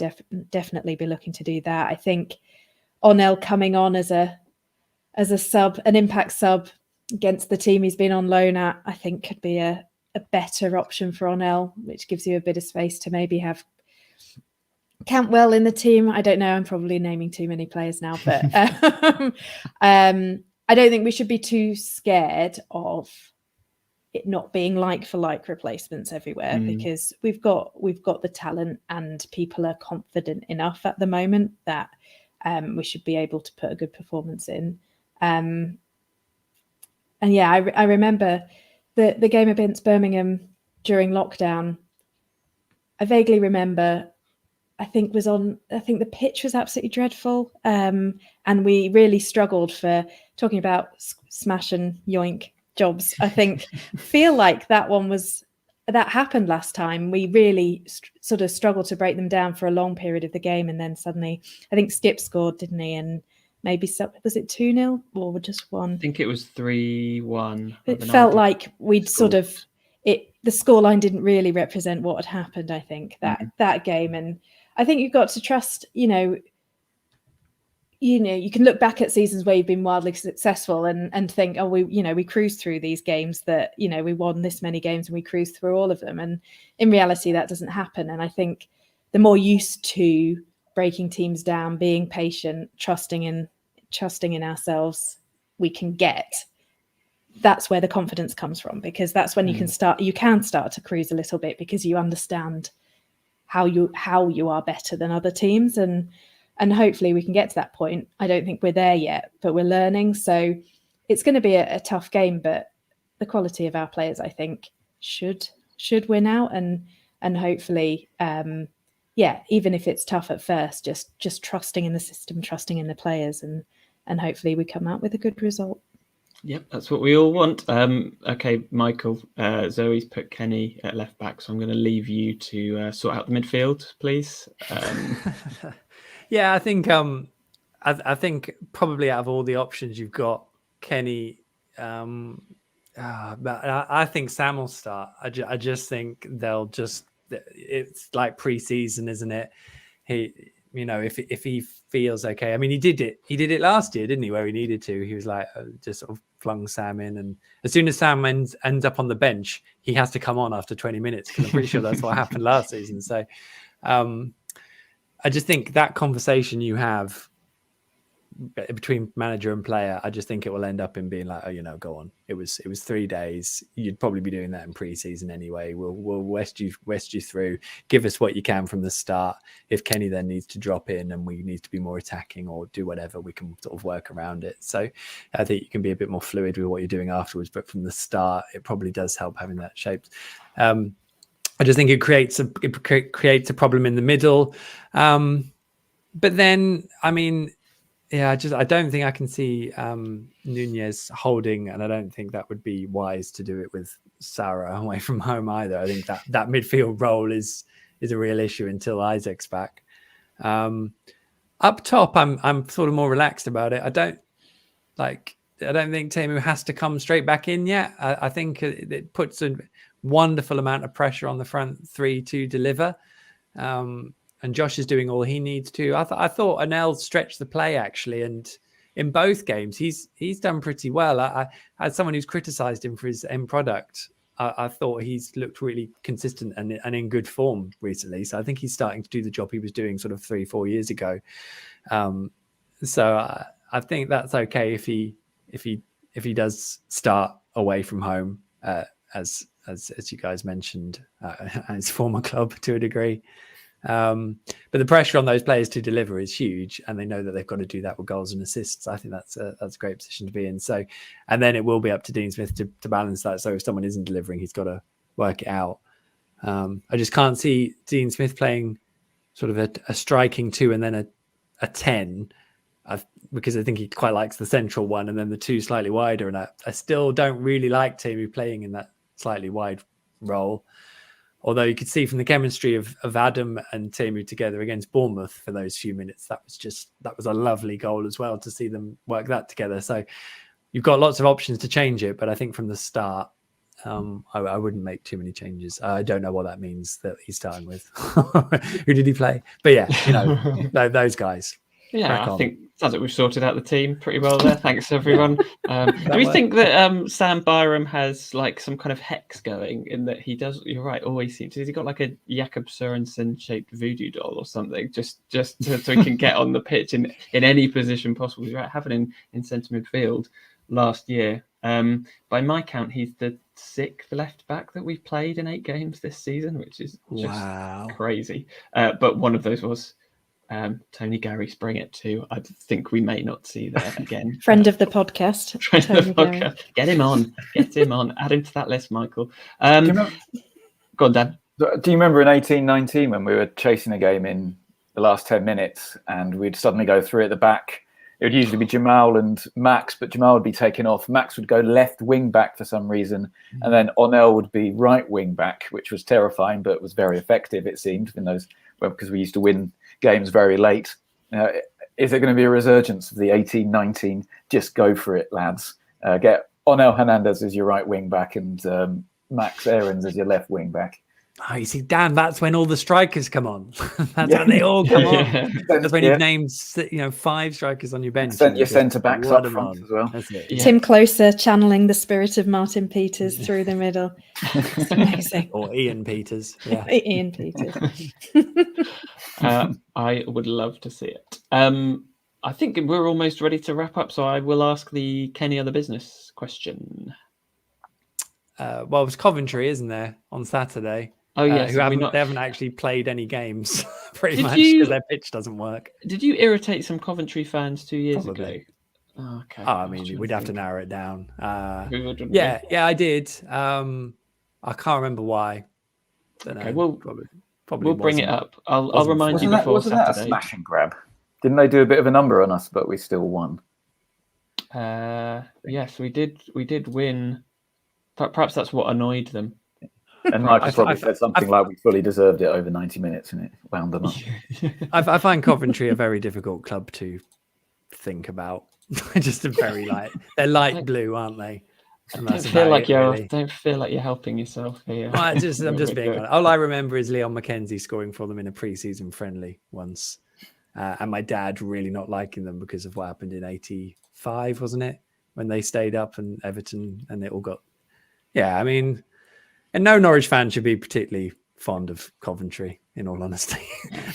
definitely be looking to do that. I think Onel coming on as a sub, an impact sub against the team he's been on loan at, I think could be a better option for Onel, which gives you a bit of space to maybe have Cantwell in the team. I don't know. I'm probably naming too many players now, but I don't think we should be too scared of it not being like for like replacements everywhere, because we've got the talent and people are confident enough at the moment that we should be able to put a good performance in. And yeah, I remember the game against Birmingham during lockdown. I vaguely remember. I think the pitch was absolutely dreadful. And we really struggled for talking about smash and yoink jobs. I feel like that happened last time. We really sort of struggled to break them down for a long period of the game. And then suddenly, I think Skip scored, didn't he? And maybe, was it 2-0 or just 1? I think it was 3-1. It felt like we'd sort of, the scoreline didn't really represent what had happened, I think, that game. And I think you've got to trust, you can look back at seasons where you've been wildly successful and think, oh, we cruised through these games that, we won this many games and we cruised through all of them. And in reality, that doesn't happen. And I think the more used to breaking teams down, being patient, trusting in ourselves we can get, that's where the confidence comes from, because that's when you can start to cruise a little bit, because you understand how you are better than other teams. And hopefully we can get to that point. I don't think we're there yet, but we're learning. So it's going to be a tough game, but the quality of our players, I think, should win out. And hopefully, even if it's tough at first, just trusting in the system, trusting in the players, and hopefully we come out with a good result. Yep, that's what we all want. Okay, Michael, Zoe's put Kenny at left back, so I'm going to leave you to sort out the midfield, please. Yeah, I think I think probably out of all the options you've got, Kenny. But I think Sam will start. I just think they'll just. It's like pre-season, isn't it? If he feels okay. I mean, he did it last year, didn't he? Where he needed to. He was like just sort of flung Sam in, and as soon as Sam ends up on the bench, he has to come on after 20 minutes, because I'm pretty sure that's what happened last season. So. I just think that conversation you have between manager and player, I just think it will end up in being like, go on. It was 3 days. You'd probably be doing that in pre-season anyway. We'll rest you through. Give us what you can from the start. If Kenny then needs to drop in and we need to be more attacking or do whatever, we can sort of work around it. So I think you can be a bit more fluid with what you're doing afterwards. But from the start, it probably does help having that shape. I just think it creates a problem in the middle. But then, I mean, I don't think I can see Nunez holding, and I don't think that would be wise to do it with Sarah away from home either. I think that midfield role is a real issue until Isaac's back. Up top, I'm sort of more relaxed about it. I don't think Teemu has to come straight back in yet. I think it puts a wonderful amount of pressure on the front three to deliver. And Josh is doing all he needs to. I thought Anel stretched the play actually, and in both games he's done pretty well. I as someone who's criticised him for his end product, I thought he's looked really consistent and in good form recently. So I think he's starting to do the job he was doing sort of 3-4 years ago. So I think that's okay if he does start away from home, as you guys mentioned, at his former club to a degree. But the pressure on those players to deliver is huge, and they know that they've got to do that with goals and assists. I think that's a great position to be in. So, and then it will be up to Dean Smith to balance that. So if someone isn't delivering, he's got to work it out. I just can't see Dean Smith playing sort of a striking 2 and then a 10, because I think he quite likes the central one and then the 2 slightly wider. And I still don't really like Teemu playing in that slightly wide role. Although you could see from the chemistry of Adam and Teemu together against Bournemouth for those few minutes, that was a lovely goal as well to see them work that together. So you've got lots of options to change it, but I think from the start, I wouldn't make too many changes. I don't know what that means that he's starting with. Who did he play? But yeah, those guys. Yeah, I think sounds like we've sorted out the team pretty well there. Thanks, everyone. Do we think that Sam Brigham has like some kind of hex going in that he does? You're right. Always seems. Has he got like a Jakob Sørensen shaped voodoo doll or something? Just so he can get on the pitch in any position possible. He's right, having in centre midfield last year. By my count, he's the 6th left back that we've played in 8 games this season, which is just crazy. But one of those was. Tony Gary sprang it too. I think we may not see that again. Friend of the podcast. Get him on. Add him to that list, Michael. Go on, Dan. Do you remember in 18-19 when we were chasing a game in the last 10 minutes and we'd suddenly go through at the back? It would usually be Jamal and Max, but Jamal would be taken off. Max would go left wing back for some reason, and then Onel would be right wing back, which was terrifying, but was very effective, it seemed, in those, because we used to win games very late. Is there going to be a resurgence of the 18-19? Just go for it, lads. Get Onel Hernandez as your right wing back and Max Aarons as your left wing back. Oh, you see, Dan, that's when all the strikers come on. That's when they all come on. That's when you've named 5 strikers on your bench. Sent your centre backs up front as well. That's it. Yeah. Tim Closer channeling the spirit of Martin Peters through the middle. It's amazing. Or Ian Peters. Yeah. Ian Peters. I would love to see it. I think we're almost ready to wrap up, so I will ask the Kenny Other Business question. Well, it was Coventry, isn't there, on Saturday? Oh, yes. They haven't actually played any games, pretty much, because their pitch doesn't work. Did you irritate some Coventry fans 2 years ago? Oh, okay. I mean, we'd have to narrow it down. Yeah, I did. I can't remember why. Okay, we'll bring it up. I'll remind you before wasn't Saturday. That a smash and grab? Didn't they do a bit of a number on us, but we still won? Yes, we did win. Perhaps that's what annoyed them. And Michael probably said something like, we fully deserved it over 90 minutes, and it wound them up. I find Coventry a very difficult club to think about. Just a very they're light blue, aren't they? Don't feel like you're helping yourself here. I'm just being honest. All I remember is Leon Mackenzie scoring for them in a pre-season friendly once, and my dad really not liking them because of what happened in '85, wasn't it? When they stayed up and Everton, and it all got. Yeah, I mean, and no Norwich fan should be particularly fond of Coventry, in all honesty.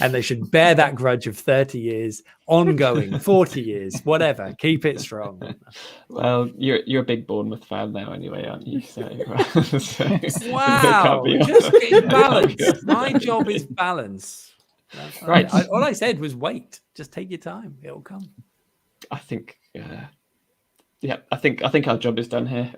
And they should bear that grudge of 30 years, ongoing, 40 years, whatever. Keep it strong. Well, you're a big Bournemouth fan now anyway, aren't you? So, wow, just be balanced. My job is balance. Right. All I said was wait. Just take your time. It'll come. I think... I think our job is done here.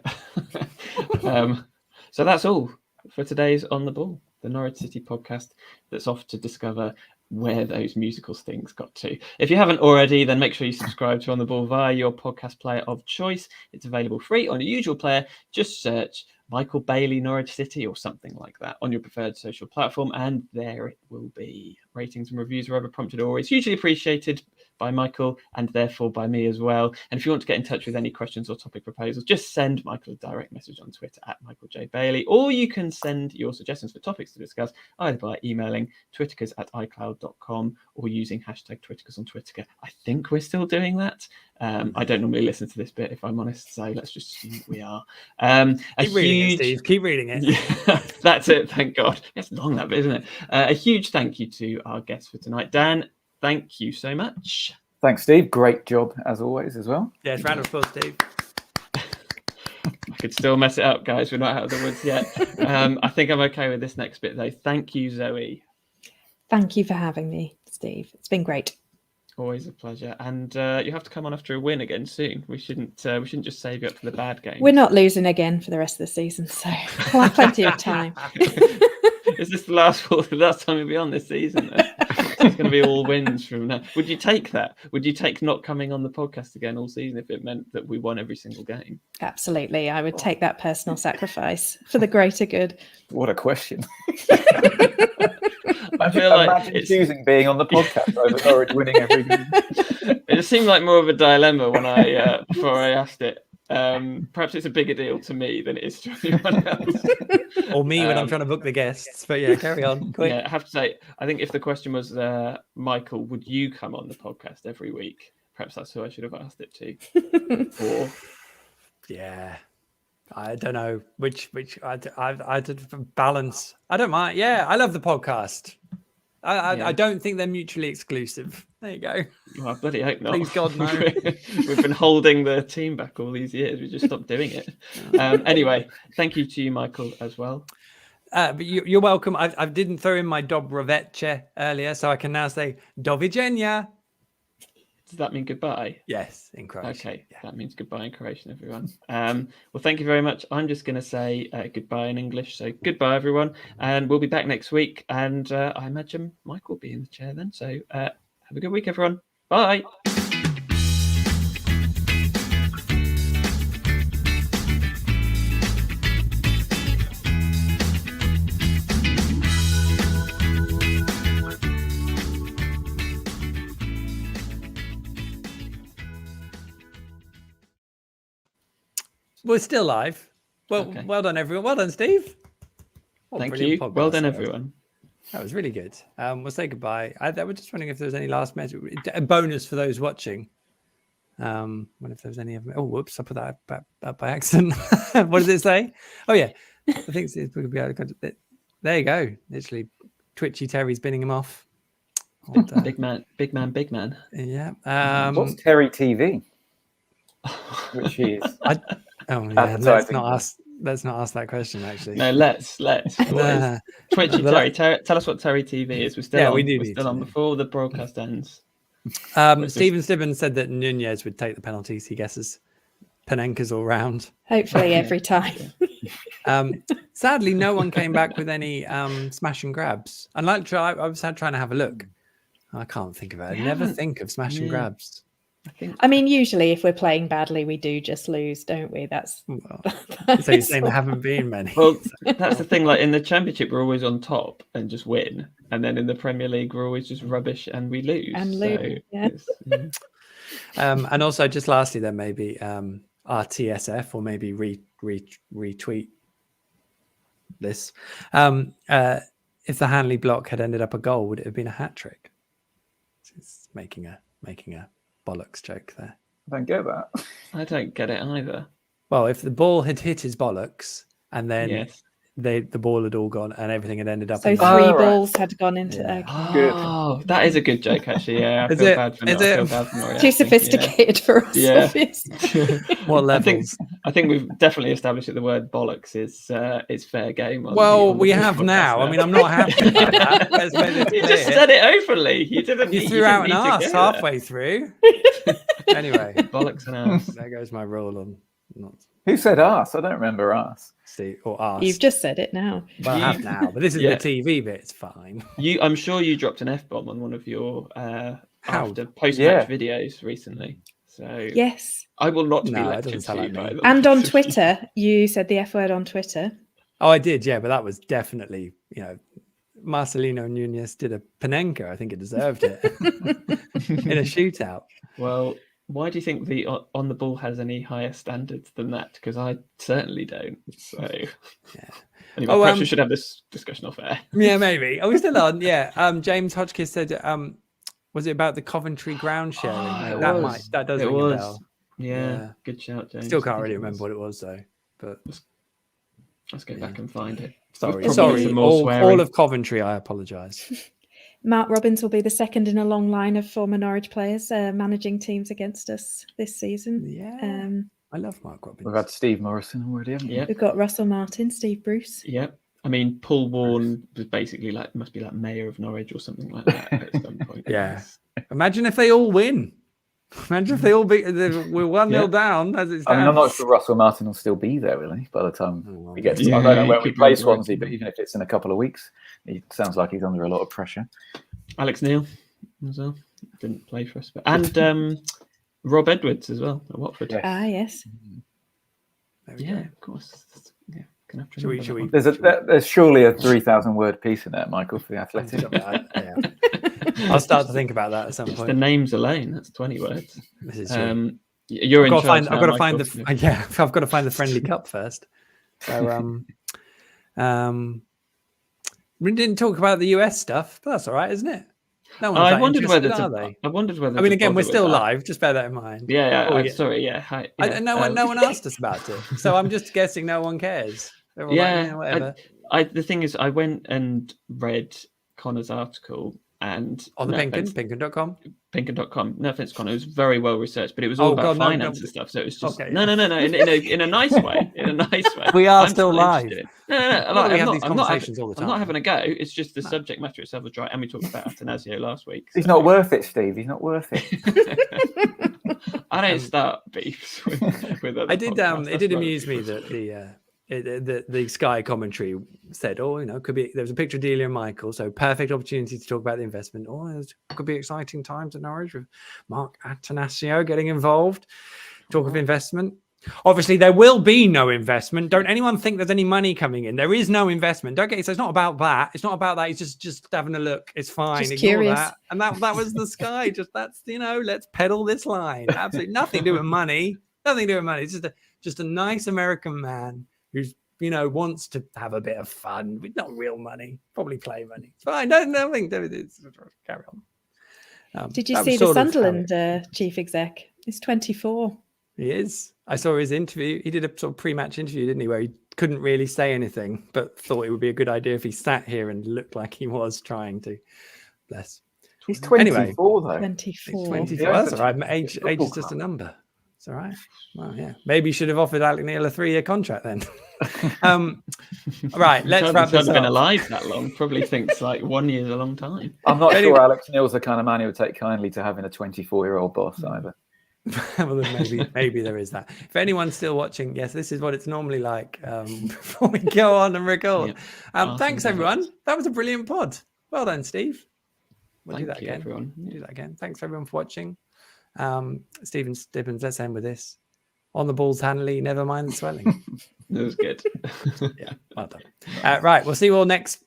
So that's all for today's On the Ball, the Norwich City podcast that's off to discover where those musical things got to. If you haven't already, then make sure you subscribe to On the Ball via your podcast player of choice. It's available free on your usual player. Just search Michael Bailey Norwich City or something like that on your preferred social platform, and there it will be. Ratings and reviews wherever prompted, always hugely appreciated by Michael and therefore by me as well. And if you want to get in touch with any questions or topic proposals, just send Michael a direct message on Twitter at Michael J. Bailey, or you can send your suggestions for topics to discuss either by emailing twitterkers@icloud.com or using #Twitterkers on Twitter. I think we're still doing that. I don't normally listen to this bit, if I'm honest, so let's just assume we are. Keep reading it, Steve. Keep reading it. Yeah, that's it, thank God. It's long, that bit, isn't it? A huge thank you to our guests for tonight. Dan, thank you so much. Thanks, Steve. Great job, as always, as well. Yes, round of applause, Steve. I could still mess it up, guys. We're not out of the woods yet. I think I'm okay with this next bit, though. Thank you, Zoe. Thank you for having me, Steve. It's been great. Always a pleasure. And you have to come on after a win again soon. We shouldn't just save you up for the bad game. We're not losing again for the rest of the season, so we'll have plenty of time. Is this the last time you'll be on this season? It's going to be all wins from now. Would you take that? Would you take not coming on the podcast again all season if it meant that we won every single game? Absolutely. I would take that personal sacrifice for the greater good. What a question. I feel like it's choosing being on the podcast over Norwich winning every game. It seemed like more of a dilemma when before I asked it. Perhaps it's a bigger deal to me than it is to anyone else. Or me when I'm trying to book the guests. But yeah, carry on. Quick. Yeah, I have to say, I think if the question was, Michael, would you come on the podcast every week? Perhaps that's who I should have asked it to. Yeah. I don't know which I did balance. I don't mind. Yeah, I love the podcast. I don't think they're mutually exclusive. There you go. Well, I bloody hope not. Please God, no. We've been holding the team back all these years. We just stopped doing it. Anyway, thank you to you, Michael, as well. But you're welcome. I didn't throw in my Dobroveche earlier, so I can now say Do widzenia. Does that mean goodbye? Yes, in Croatian. Okay, yeah. That means goodbye in Croatian, everyone. Well, thank you very much. I'm just going to say goodbye in English. So goodbye, everyone. And we'll be back next week. And I imagine Mike will be in the chair then. So have a good week, everyone. Bye. We're still live. Well, Okay. Well done, everyone. Well done, Steve. Thank you. Well done, everyone. That was really good. We'll say goodbye. I was just wondering if there was any last message. A bonus for those watching. What if there was any of them? Oh, whoops! I put that up by accident. What does it say? Oh yeah, I think there you go. Literally, Twitchy Terry's binning him off. Big man. Yeah. What's Terry TV? Which is Let's not ask that question. Actually, no. Let's. Twitchy Terry. Tell us what Terry TV is. We're still on. We're still on before the broadcast ends. Stephen Stibbons said that Nunez would take the penalties. He guesses Panenka's all round. Hopefully every time. Sadly, no one came back with any smash and grabs. And I was trying to have a look. I can't think of it. I never think of smash and grabs. I mean, usually if we're playing badly, we do just lose, don't we? So you're saying there haven't been many. Well, that's the thing. Like in the Championship, we're always on top and just win, and then in the Premier League, we're always just rubbish and we lose. And also, just lastly, then maybe RTSF or maybe retweet this. If the Hanley block had ended up a goal, would it have been a hat trick? It's making a bollocks joke there. I don't get that. I don't get it either. Well, if the ball had hit his bollocks and then the ball had all gone and everything had ended up. So three balls had gone into. Yeah. Oh, that is a good joke, actually. Yeah, I feel bad for not. Too sophisticated for us. Yeah. Obviously. What levels? I think we've definitely established that the word bollocks is fair game. We have now. I mean, I'm not happy about that. You just said it openly. You didn't. You threw out an arse halfway through. Anyway, bollocks and arse. There goes my rule on not. Who said arse? I don't remember arse. Or arse. You've just said it now. Well, I have now, but this is the TV bit. It's fine. I'm sure you dropped an F-bomb on one of your after post-match videos recently. So yes, I will not be lectured to you. And on Twitter, you said the F word on Twitter. Oh, I did, yeah, but that was definitely, Marcelino Nunez did a Panenka. I think it deserved it in a shootout. Well, why do you think the On the Ball has any higher standards than that? Because I certainly don't. So, anyway, perhaps we should have this discussion off air. Yeah, maybe. Are we still on? Yeah. James Hodgkiss said, was it about the Coventry ground sharing? That does ring a bell. Yeah, good shout, James. Still can't really remember what it was though. But let's go back and find it. Sorry. All of Coventry. I apologise. Mark Robbins will be the second in a long line of former Norwich players managing teams against us this season. Yeah, I love Mark Robbins. We've had Steve Morrison already, haven't we? Yep. We've got Russell Martin, Steve Bruce. Yep. I mean, Paul Warne was basically must be like mayor of Norwich or something like that at some point. Yeah. Imagine if they all win. Imagine if they all we're 1-0 down as it's. I mean, I'm not sure Russell Martin will still be there, really, by the time we get to. I don't know where we play Swansea, but even if it's in a couple of weeks, it sounds like he's under a lot of pressure. Alex Neil as well didn't play for us, and Rob Edwards as well at Watford. Yes. Yeah, of course. Yeah, gonna have to should we? There's surely a 3,000-word piece in there, Michael, for the Athletic. I'll start to think about that at some point. The names alone, that's 20 words. This is true. You're in charge. I've got to find I've got to find the friendly cup first. So we didn't talk about the US stuff, but that's all right, isn't it? No one's I wondered whether they? I wondered whether. I mean, again, we're still live. Just bear that in mind. Yeah. Sorry. Yeah. Hi, yeah. No one asked us about it, so I'm just guessing no one cares. Whatever. The thing is, I went and read Connor's article and on the Pinken.com. Pinken.com. No offense, Connor. It was very well researched, but it was all about finance and stuff. So it was just no. In a nice way. In a nice way. We are still live. No. We have these conversations all the time. I'm not having a go. It's just the subject matter itself was dry, and we talked about Atanasio last week. He's not worth it, Steve. He's not worth it. I don't start beefs with other podcasts. It did amuse me that the Sky commentary said, could be, there was a picture of Delia and Michael, so perfect opportunity to talk about the investment. It could be exciting times at Norwich with Mark Atanasio getting involved. Talk of investment. Obviously, there will be no investment. Don't anyone think there's any money coming in. There is no investment. Don't get it. So it's not about that. It's not about that. It's just having a look. It's fine. Just ignore curious. that. And that was the Sky. Let's peddle this line. Absolutely nothing to do with money. Nothing to do with money. It's just a nice American man who's wants to have a bit of fun with not real money, probably play money. It's fine. Don't think it's carry on. Did you see the Sunderland chief exec? He's 24. He is. I saw his interview. He did a sort of pre-match interview, didn't he, where he couldn't really say anything, but thought it would be a good idea if he sat here and looked like he was trying to. Bless. He's 24 anyway, though. 24. 24. That's all right. Age is just a number. It's all right. Well, yeah. Maybe you should have offered Alec Neil a 3-year contract then. Right. Let's wrap this up. Been alive that long. Probably thinks like 1 year is a long time. I'm not sure Alex Neil's the kind of man who would take kindly to having a 24-year-old boss either. Well, then maybe there is that. If anyone's still watching, yes, this is what it's normally like before we go on and record. Yeah. Thanks, everyone. That was a brilliant pod. Well done, Steve. We'll do that again. Everyone. Do that again. Thanks, everyone, for watching. Stephen Stibbins, let's end with this. On the balls, Hanley, never mind the swelling. That was good. Yeah, well done. Right, we'll see you all next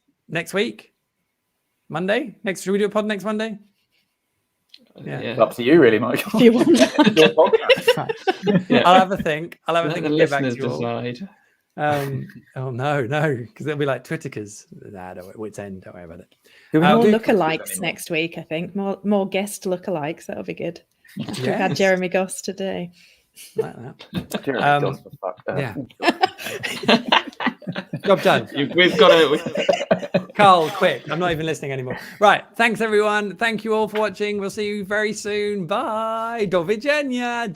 week. Monday? Should we do a pod next Monday? Yeah. It's up to you, really, Michael. If you want. Yeah. I'll have a think. Let the listeners decide. Oh no, because they'll be like Twitterkers. Nah, don't worry. It's end. Don't worry about it. More lookalikes next week, I think. More guest lookalikes. That'll be good. After we've had Jeremy Goss today. Like that. Jeremy Goss, yeah. Job done. We've got to. Carl, quick. I'm not even listening anymore. Right. Thanks, everyone. Thank you all for watching. We'll see you very soon. Bye. Do widzenia.